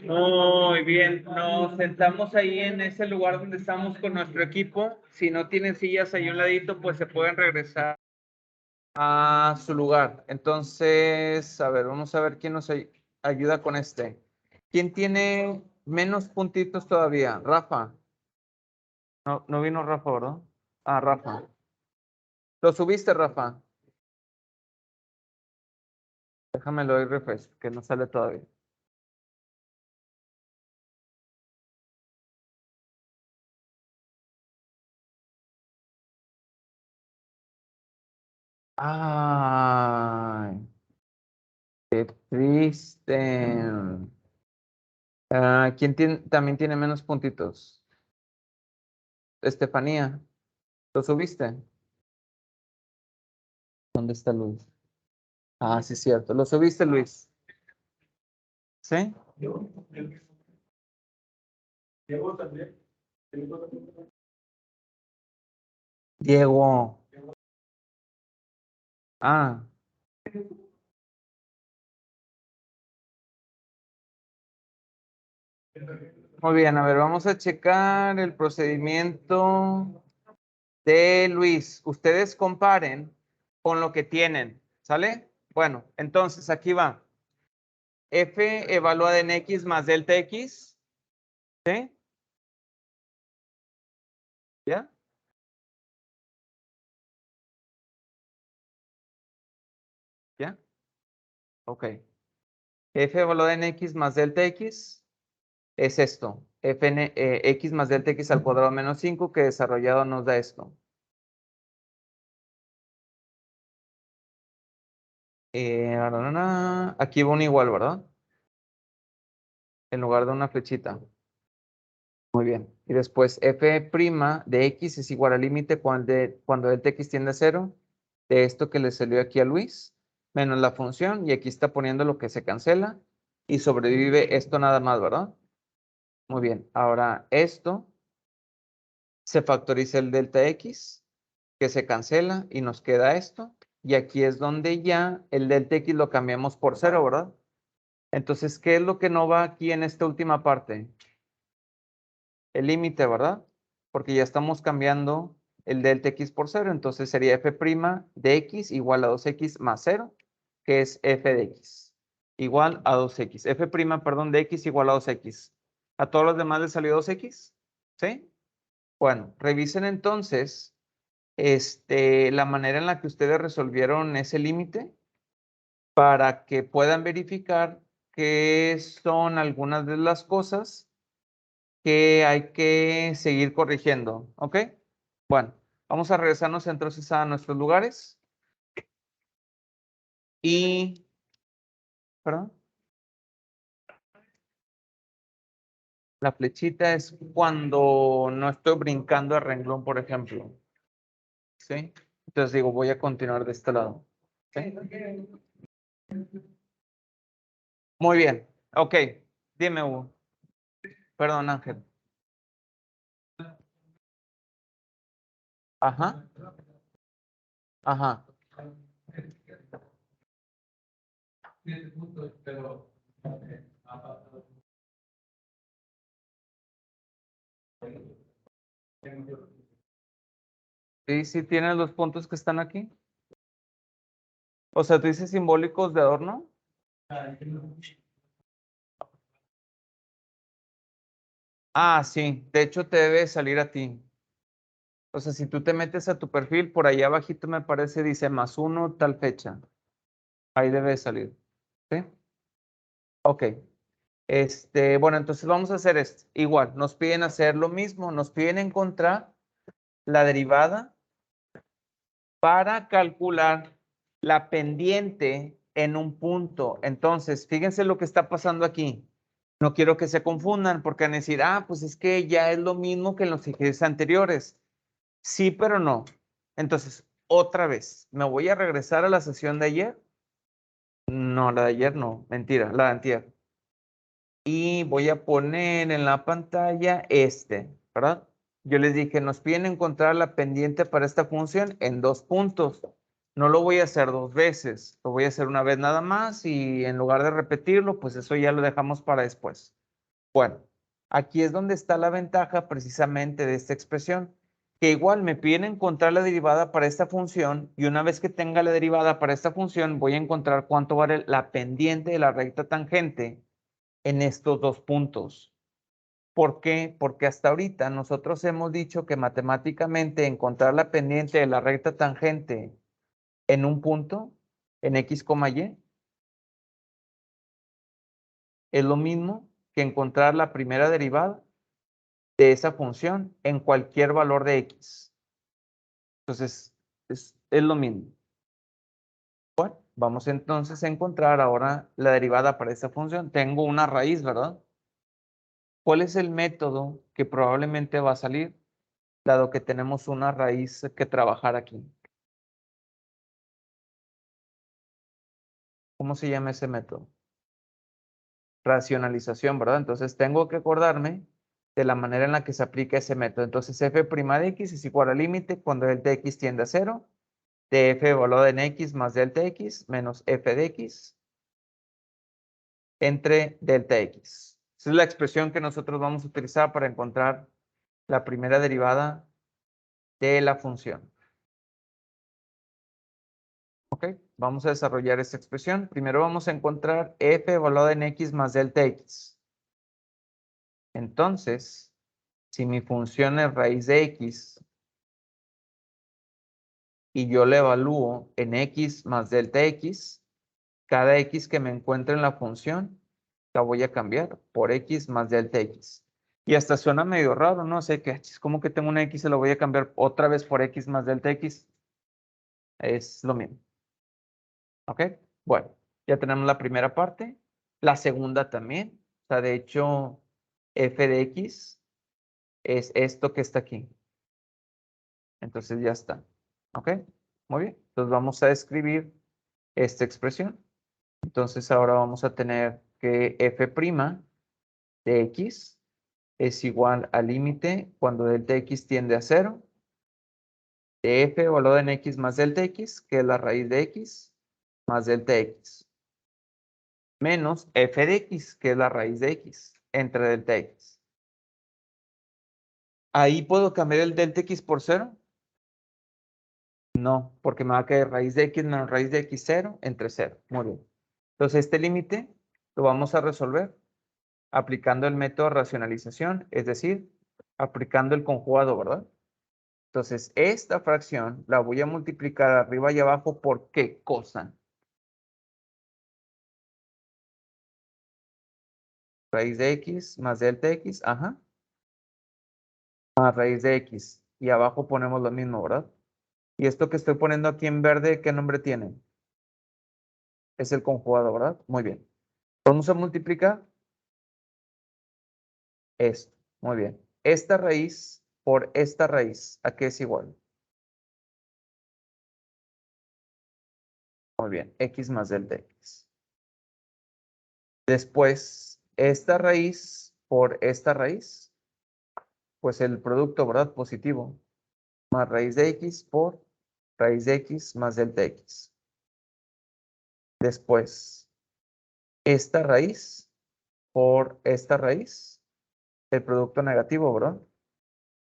Muy bien, nos sentamos ahí en ese lugar donde estamos con nuestro equipo. Si no tienen sillas ahí a un ladito, pues se pueden regresar a su lugar. Entonces, a ver, vamos a ver quién nos ayuda con este. ¿Quién tiene menos puntitos todavía? Rafa. No, no vino Rafa, ¿verdad? Ah, Rafa. ¿Lo subiste, Rafa? Déjamelo ahí refresh, que no sale todavía. Ay, qué triste. Ah, ¿quién también tiene menos puntitos? Estefanía, ¿lo subiste? ¿Dónde está Luis? Ah, sí, cierto. ¿Lo subiste, Luis? ¿Sí? Diego. Ah, muy bien. A ver, vamos a checar el procedimiento de Luis. Ustedes comparen con lo que tienen. ¿Sale? Bueno, entonces aquí va. F evaluada en X más delta X. ¿Sí? ¿Ya? ¿Ya? Ok. F evaluada en X más delta X es esto. X más delta X al cuadrado menos 5 que desarrollado nos da esto. Aquí va un igual, ¿verdad? En lugar de una flechita. Muy bien. Y después f' de x es igual al límite cuando delta x tiende a 0 de esto que le salió aquí a Luis, menos la función, y aquí está poniendo lo que se cancela, y sobrevive esto nada más, ¿verdad? Muy bien. Ahora esto se factoriza el delta x, que se cancela, y nos queda esto. Y aquí es donde ya el delta x lo cambiamos por 0, ¿verdad? Entonces, ¿qué es lo que no va aquí en esta última parte? El límite, ¿verdad? Porque ya estamos cambiando el delta x por 0, entonces sería f' de x igual a 2x más 0, que es f de x, igual a 2x. Perdón, de x igual a 2x. ¿A todos los demás les salió 2x? ¿Sí? Bueno, revisen entonces la manera en la que ustedes resolvieron ese límite para que puedan verificar qué son algunas de las cosas que hay que seguir corrigiendo, ¿ok? Bueno, vamos a regresarnos entonces a nuestros lugares y, perdón, la flechita es cuando no estoy brincando el renglón, por ejemplo, ¿sí? Entonces digo, voy a continuar de este lado, ¿sí? Muy bien, ok, dime, Hugo. Perdón, Ángel. Ajá, ajá. Sí, sí, tienes los puntos que están aquí. O sea, tú dices simbólicos de adorno. Ah, sí, de hecho te debe salir a ti. O sea, si tú te metes a tu perfil, por ahí abajito me parece, dice +1 tal fecha. Ahí debe salir. ¿Sí? Ok. Bueno, entonces vamos a hacer esto. Igual, nos piden hacer lo mismo. Nos piden encontrar la derivada para calcular la pendiente en un punto. Entonces, fíjense lo que está pasando aquí. No quiero que se confundan porque van a decir, pues es que ya es lo mismo que en los ejercicios anteriores. Sí, pero no. Entonces, otra vez, me voy a regresar a la sesión de ayer. No, la de ayer no, mentira, la de antier. Y voy a poner en la pantalla ¿verdad? Yo les dije, nos piden encontrar la pendiente para esta función en 2 puntos. no lo voy a hacer dos veces, lo voy a hacer una vez nada más y en lugar de repetirlo, pues eso ya lo dejamos para después. Bueno, aquí es donde está la ventaja precisamente de esta expresión, que igual me piden encontrar la derivada para esta función y una vez que tenga la derivada para esta función, voy a encontrar cuánto vale la pendiente de la recta tangente en estos dos puntos. ¿Por qué? Porque hasta ahorita nosotros hemos dicho que matemáticamente encontrar la pendiente de la recta tangente en un punto, en x, y, es lo mismo que encontrar la primera derivada de esa función en cualquier valor de x. Entonces, es lo mismo. Bueno, vamos entonces a encontrar ahora la derivada para esta función. Tengo una raíz, ¿verdad? ¿Cuál es el método que probablemente va a salir, dado que tenemos una raíz que trabajar aquí? ¿Cómo se llama ese método? Racionalización, ¿verdad? Entonces tengo que acordarme de la manera en la que se aplica ese método. Entonces f' de x es igual al límite cuando delta x tiende a 0 de f evaluado en x más delta x menos f de x entre delta x. Esa es la expresión que nosotros vamos a utilizar para encontrar la primera derivada de la función. ¿Ok? Vamos a desarrollar esta expresión. Primero vamos a encontrar f evaluado en x más delta x. Entonces, si mi función es raíz de x y yo le evalúo en x más delta x, cada x que me encuentre en la función la voy a cambiar por x más delta x. Y hasta suena medio raro, ¿no? Sé que es como que tengo una x y la voy a cambiar otra vez por x más delta x. Es lo mismo. ¿Ok? Bueno, ya tenemos la primera parte. La segunda también. O sea, de hecho, f de x es esto que está aquí. Entonces ya está. ¿Ok? Muy bien. Entonces vamos a escribir esta expresión. Entonces ahora vamos a tener que f' de x es igual al límite cuando delta x tiende a 0 de f evaluado en x más delta x, que es la raíz de x, más delta x, menos f de x, que es la raíz de x, entre delta x. ¿Ahí puedo cambiar el delta x por 0? No, porque me va a quedar raíz de x menos raíz de x 0 entre 0. Muy bien. Entonces este límite lo vamos a resolver aplicando el método de racionalización, es decir, aplicando el conjugado, ¿verdad? Entonces, esta fracción la voy a multiplicar arriba y abajo por ¿qué cosa? Raíz de x más delta x, ajá, más raíz de x. Y abajo ponemos lo mismo, ¿verdad? Y esto que estoy poniendo aquí en verde, ¿qué nombre tiene? Es el conjugado, ¿verdad? Muy bien. Vamos a multiplicar esto. Muy bien. Esta raíz por esta raíz, ¿a qué es igual? Muy bien, x más delta x. Después, esta raíz por esta raíz, pues el producto, ¿verdad? Positivo, más raíz de x por raíz de x más delta x. Después, esta raíz por esta raíz, el producto negativo, ¿verdad?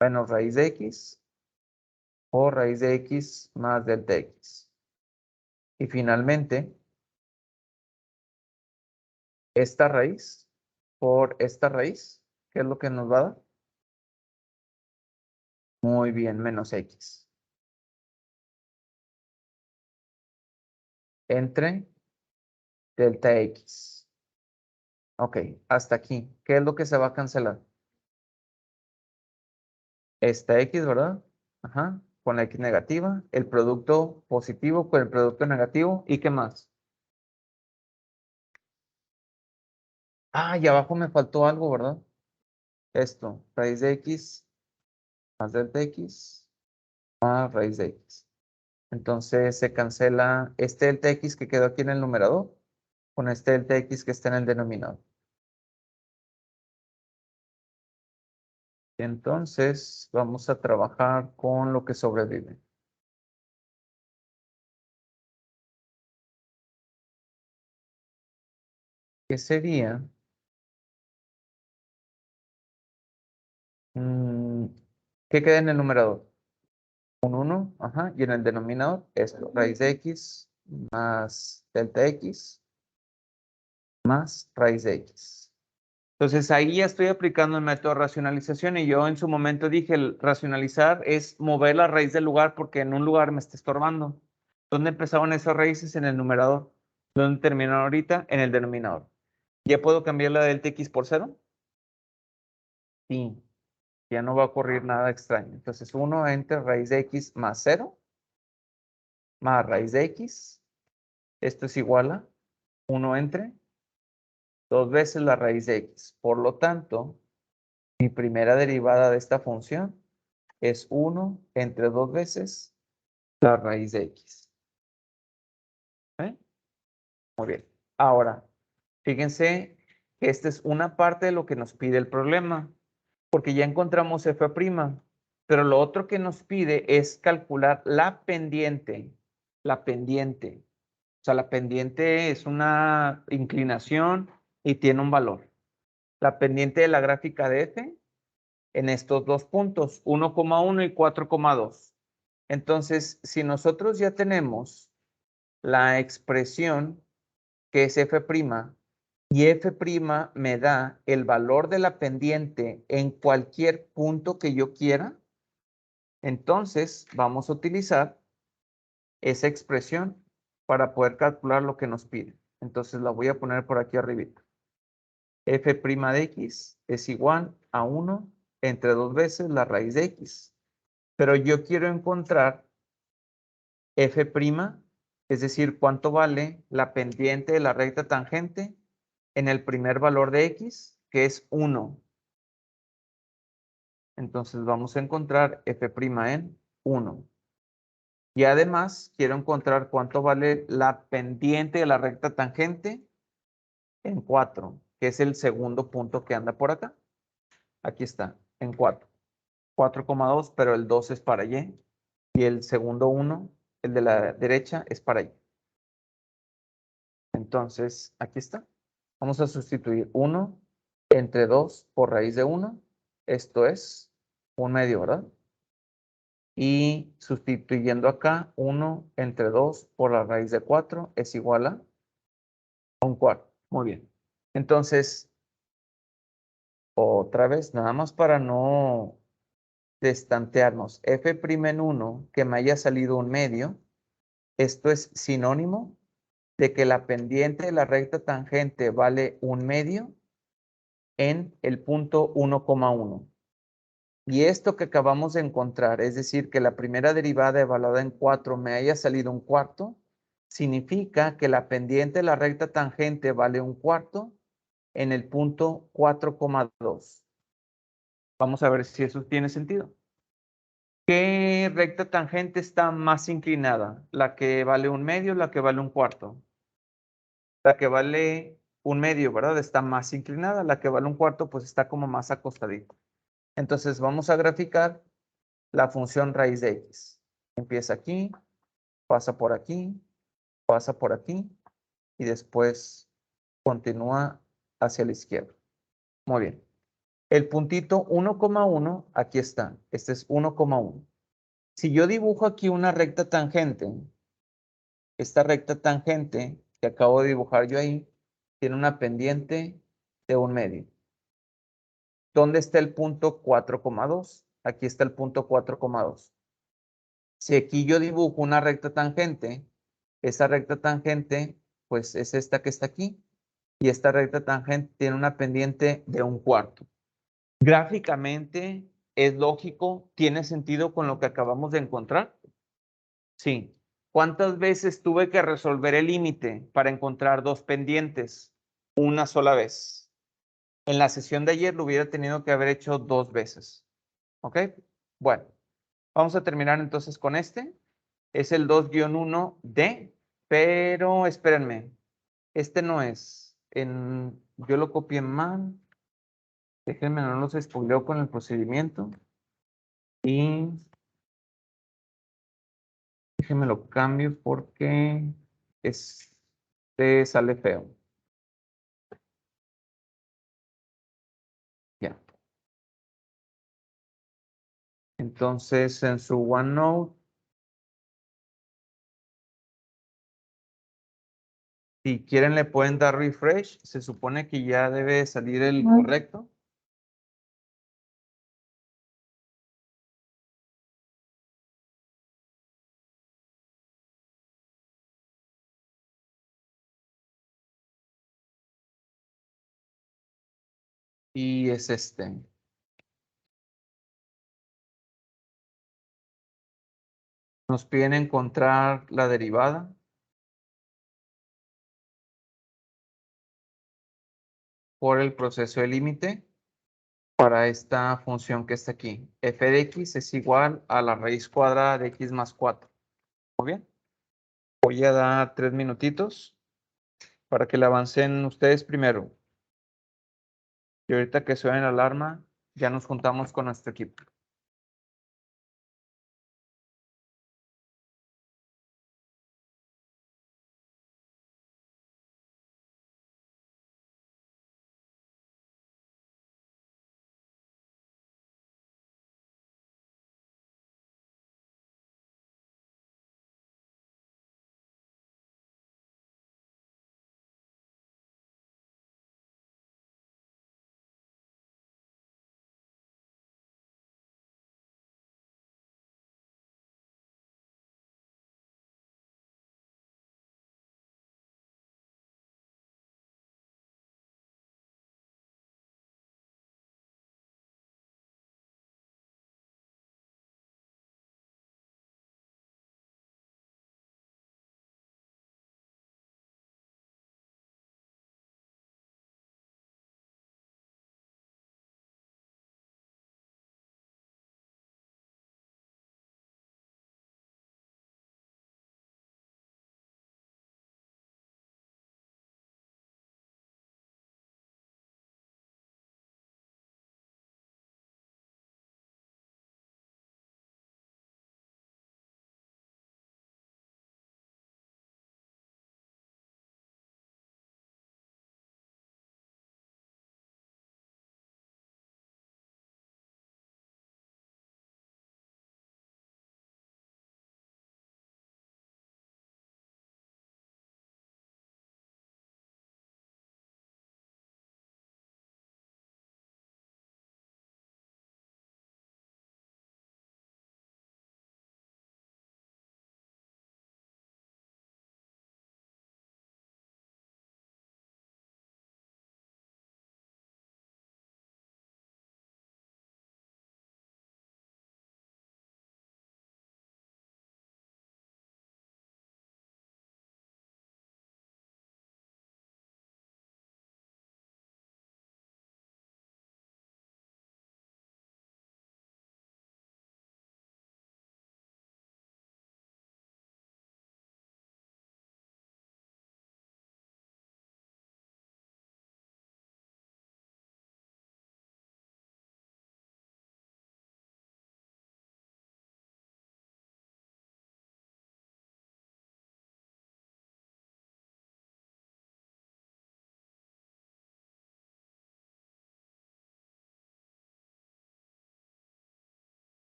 Menos raíz de x por raíz de x más delta x. Y finalmente, esta raíz por esta raíz, ¿qué es lo que nos va a dar? Muy bien, menos x. Entre delta x. Ok, hasta aquí. ¿Qué es lo que se va a cancelar? Esta x, ¿verdad? Ajá, con la x negativa, el producto positivo con el producto negativo, ¿y qué más? Ah, y abajo me faltó algo, ¿verdad? Esto, raíz de x más delta x más raíz de x. Entonces se cancela este delta x que quedó aquí en el numerador con este delta x que está en el denominador. Entonces vamos a trabajar con lo que sobrevive. que sería ¿qué queda en el numerador? Un 1, ajá, y en el denominador esto, raíz de x más delta x más raíz de x. Entonces ahí ya estoy aplicando el método de racionalización y yo en su momento dije, el racionalizar es mover la raíz del lugar porque en un lugar me está estorbando. ¿Dónde empezaban esas raíces? En el numerador. ¿Dónde terminan ahorita? En el denominador. ¿Ya puedo cambiar la delta x por 0? Sí, ya no va a ocurrir nada extraño. Entonces 1 entre raíz de x más 0 más raíz de x. Esto es igual a 1 entre 2 veces la raíz de x. Por lo tanto, mi primera derivada de esta función es 1 entre 2 veces la raíz de x. ¿Eh? Muy bien. Ahora, fíjense que esta es una parte de lo que nos pide el problema, porque ya encontramos f', pero lo otro que nos pide es calcular la pendiente. La pendiente. O sea, la pendiente es una inclinación y tiene un valor. La pendiente de la gráfica de f en estos dos puntos, 1,1 y 4,2. Entonces, si nosotros ya tenemos la expresión que es f' y f' me da el valor de la pendiente en cualquier punto que yo quiera, entonces vamos a utilizar esa expresión para poder calcular lo que nos pide. Entonces la voy a poner por aquí arribita. F' de x es igual a 1 entre 2 veces la raíz de x. Pero yo quiero encontrar f', es decir, cuánto vale la pendiente de la recta tangente en el primer valor de x, que es 1. Entonces vamos a encontrar f' en 1. Y además quiero encontrar cuánto vale la pendiente de la recta tangente en 4, que es el segundo punto que anda por acá. Aquí está, en 4. 4,2, pero el 2 es para y. Y el segundo 1, el de la derecha, es para y. Entonces, aquí está. Vamos a sustituir 1 entre 2 por raíz de 1. Esto es 1/2, ¿verdad? Y sustituyendo acá, 1 entre 2 por la raíz de 4 es igual a 1/4. Muy bien. Entonces, otra vez, nada más para no destantearnos. F' en 1, que me haya salido un medio. Esto es sinónimo de que la pendiente de la recta tangente vale un medio en el punto 1,1. Y esto que acabamos de encontrar, es decir, que la primera derivada evaluada en 4 me haya salido un cuarto, significa que la pendiente de la recta tangente vale un cuarto en el punto 4,2. Vamos a ver si eso tiene sentido. ¿Qué recta tangente está más inclinada? ¿La que vale un medio o la que vale un cuarto? La que vale un medio, ¿verdad? Está más inclinada. La que vale un cuarto, pues está como más acostadita. Entonces vamos a graficar la función raíz de x. Empieza aquí, pasa por aquí, pasa por aquí y después continúa hacia la izquierda. Muy bien. El puntito 1,1, aquí está. Este es 1,1. Si yo dibujo aquí una recta tangente, esta recta tangente que acabo de dibujar yo ahí, tiene una pendiente de un medio. ¿Dónde está el punto 4,2? Aquí está el punto 4,2. Si aquí yo dibujo una recta tangente, esa recta tangente, pues es esta que está aquí. Y esta recta tangente tiene una pendiente de un cuarto. Gráficamente es lógico, tiene sentido con lo que acabamos de encontrar. Sí. ¿Cuántas veces tuve que resolver el límite para encontrar dos pendientes? Una sola vez. En la sesión de ayer lo hubiera tenido que haber hecho 2 veces. ¿Ok? Bueno, vamos a terminar entonces con este. Es el 2-1D, pero espérenme. Este no es. Yo lo copié mal. Déjenme, no los spoileo con el procedimiento. Y déjenme lo cambio porque este sale feo. Entonces, en su OneNote, si quieren le pueden dar refresh. Se supone que ya debe salir el correcto. Y es este. Nos piden encontrar la derivada por el proceso de límite para esta función que está aquí. F de x es igual a la raíz cuadrada de x más 4. Muy bien. Voy a dar 3 minutitos para que le avancen ustedes primero. Y ahorita que suene la alarma, ya nos juntamos con nuestro equipo.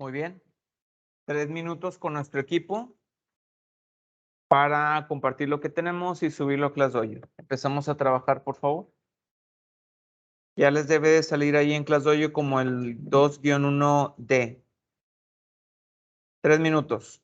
Muy bien. 3 minutos con nuestro equipo para compartir lo que tenemos y subirlo a ClassDojo. Empezamos a trabajar, por favor. Ya les debe de salir ahí en ClassDojo como el 2-1D. 3 minutos.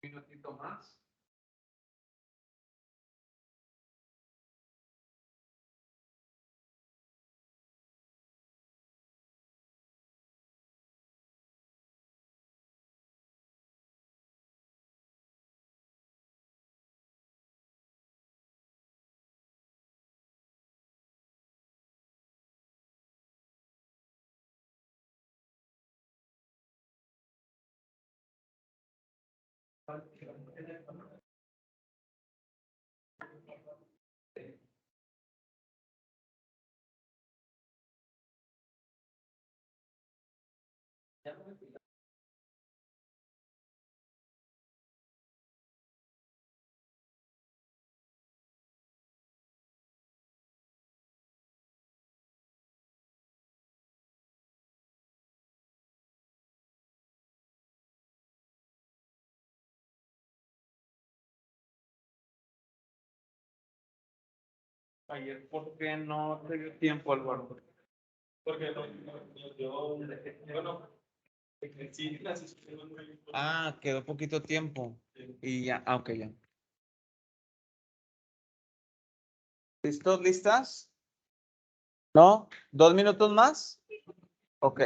minutito más. Ayer, ¿por qué no te dio tiempo, Álvaro? Porque yo, bueno, sí, gracias. Ah, quedó poquito tiempo. Sí. Y ya, ok, ya. ¿Listos, listas? ¿No? ¿2 minutos más? Ok.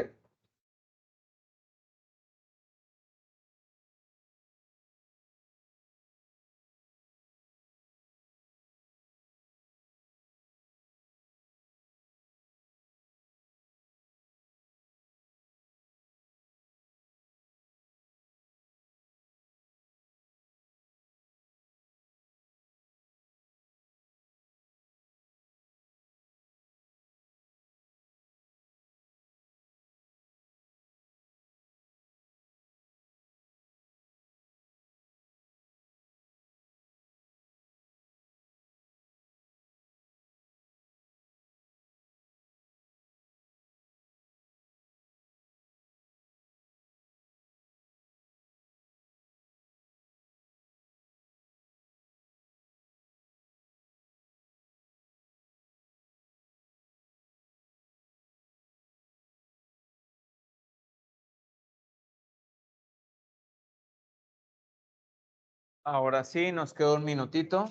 Ahora sí, nos quedó un minutito.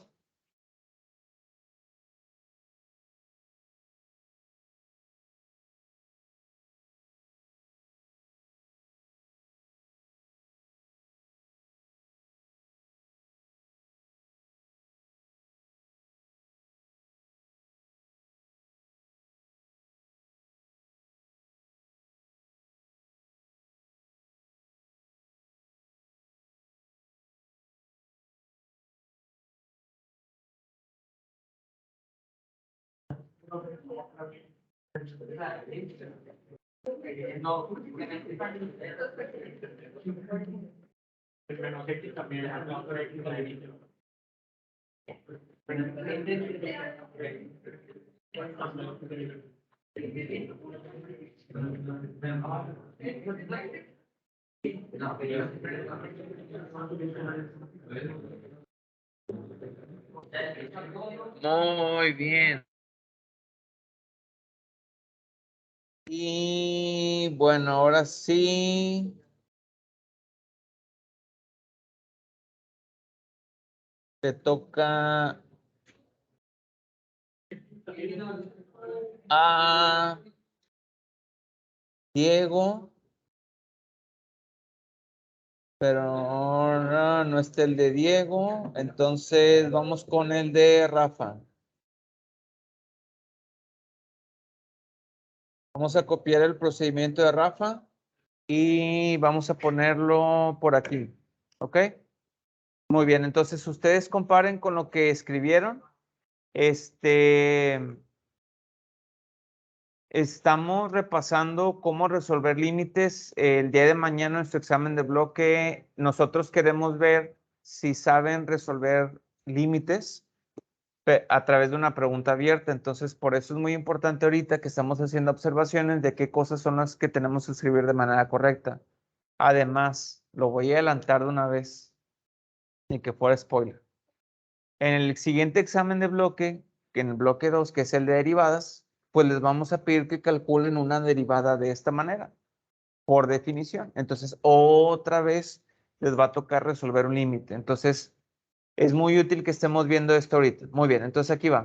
Muy bien. Y bueno, ahora sí. Te toca a Diego, pero no, no está el de Diego. Entonces vamos con el de Rafa. Vamos a copiar el procedimiento de Rafa y vamos a ponerlo por aquí. ¿Ok? Muy bien, entonces ustedes comparen con lo que escribieron. Estamos repasando cómo resolver límites. El día de mañana, en nuestro examen de bloque, nosotros queremos ver si saben resolver límites a través de una pregunta abierta. Entonces, por eso es muy importante ahorita que estamos haciendo observaciones de qué cosas son las que tenemos que escribir de manera correcta. Además, lo voy a adelantar de una vez, ni que fuera spoiler. En el siguiente examen de bloque, que en el bloque 2, que es el de derivadas, pues les vamos a pedir que calculen una derivada de esta manera, por definición. Entonces, otra vez les va a tocar resolver un límite. Entonces, es muy útil que estemos viendo esto ahorita. Muy bien, entonces aquí va.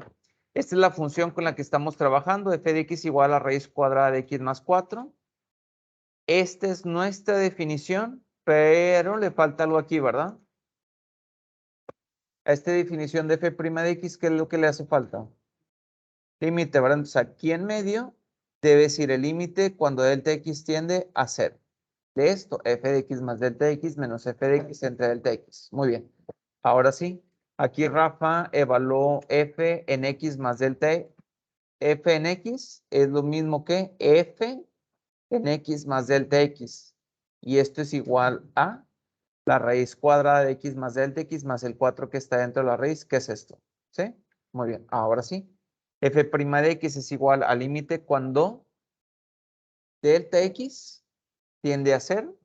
Esta es la función con la que estamos trabajando, f de x igual a raíz cuadrada de x más 4. Esta es nuestra definición, pero le falta algo aquí, ¿verdad? A esta definición de f' de x, ¿qué es lo que le hace falta? Límite, ¿verdad? Entonces aquí en medio debe decir el límite cuando delta x tiende a 0. De esto, f de x más delta x menos f de x entre delta x. Muy bien. Ahora sí, aquí Rafa evaluó f en x más delta f en x es lo mismo que f en x más delta x. Y esto es igual a la raíz cuadrada de x más delta x más el 4 que está dentro de la raíz. ¿Qué es esto? ¿Sí? Muy bien. Ahora sí. F' de x es igual al límite cuando delta x tiende a 0.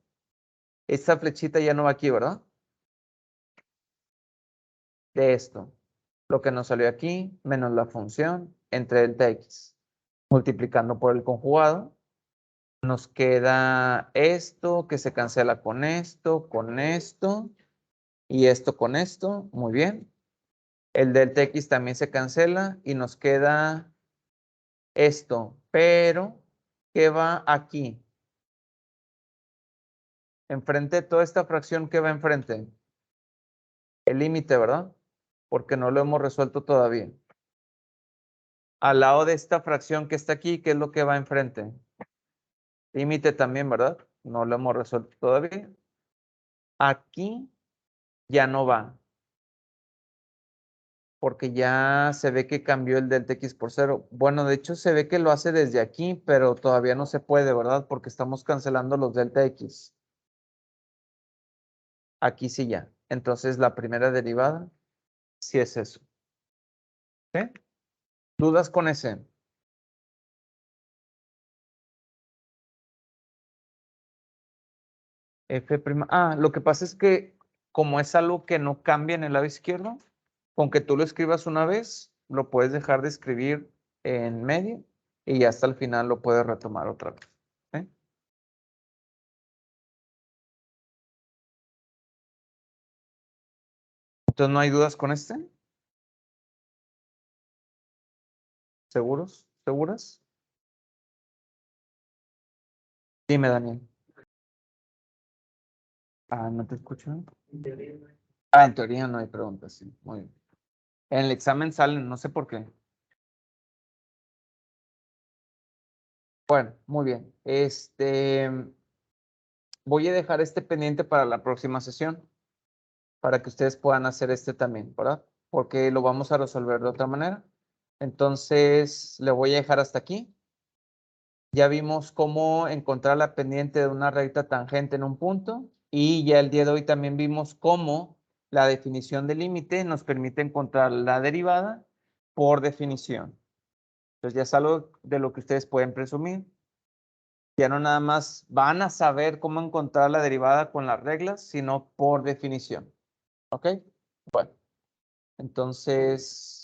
Esta flechita ya no va aquí, ¿verdad? De esto. Lo que nos salió aquí menos la función entre delta x. Multiplicando por el conjugado. Nos queda esto que se cancela con esto y esto con esto. Muy bien. El delta x también se cancela y nos queda esto. Pero, ¿qué va aquí? Enfrente de toda esta fracción, ¿qué va enfrente? El límite, ¿verdad? Porque no lo hemos resuelto todavía. Al lado de esta fracción que está aquí, ¿qué es lo que va enfrente? Límite también, ¿verdad? No lo hemos resuelto todavía. Aquí ya no va. Porque ya se ve que cambió el delta x por 0. Bueno, de hecho se ve que lo hace desde aquí, pero todavía no se puede, ¿verdad? Porque estamos cancelando los delta x. Aquí sí ya. Entonces la primera derivada sí es eso. ¿Sí? ¿Dudas con ese? F'. Lo que pasa es que como es algo que no cambia en el lado izquierdo, con que tú lo escribas una vez, lo puedes dejar de escribir en medio y ya hasta el final lo puedes retomar otra vez. ¿Sí? Entonces, ¿no hay dudas con este? ¿Seguros? ¿Seguras? Dime, Daniel. No te escucho. En teoría no hay preguntas, sí. Muy bien. En el examen salen, no sé por qué. Bueno, muy bien. Voy a dejar este pendiente para la próxima sesión, para que ustedes puedan hacer este también, ¿verdad? Porque lo vamos a resolver de otra manera. Entonces, le voy a dejar hasta aquí. Ya vimos cómo encontrar la pendiente de una recta tangente en un punto y ya el día de hoy también vimos cómo la definición del límite nos permite encontrar la derivada por definición. Entonces ya es algo de lo que ustedes pueden presumir. Ya no nada más van a saber cómo encontrar la derivada con las reglas, sino por definición. ¿Ok? Bueno, entonces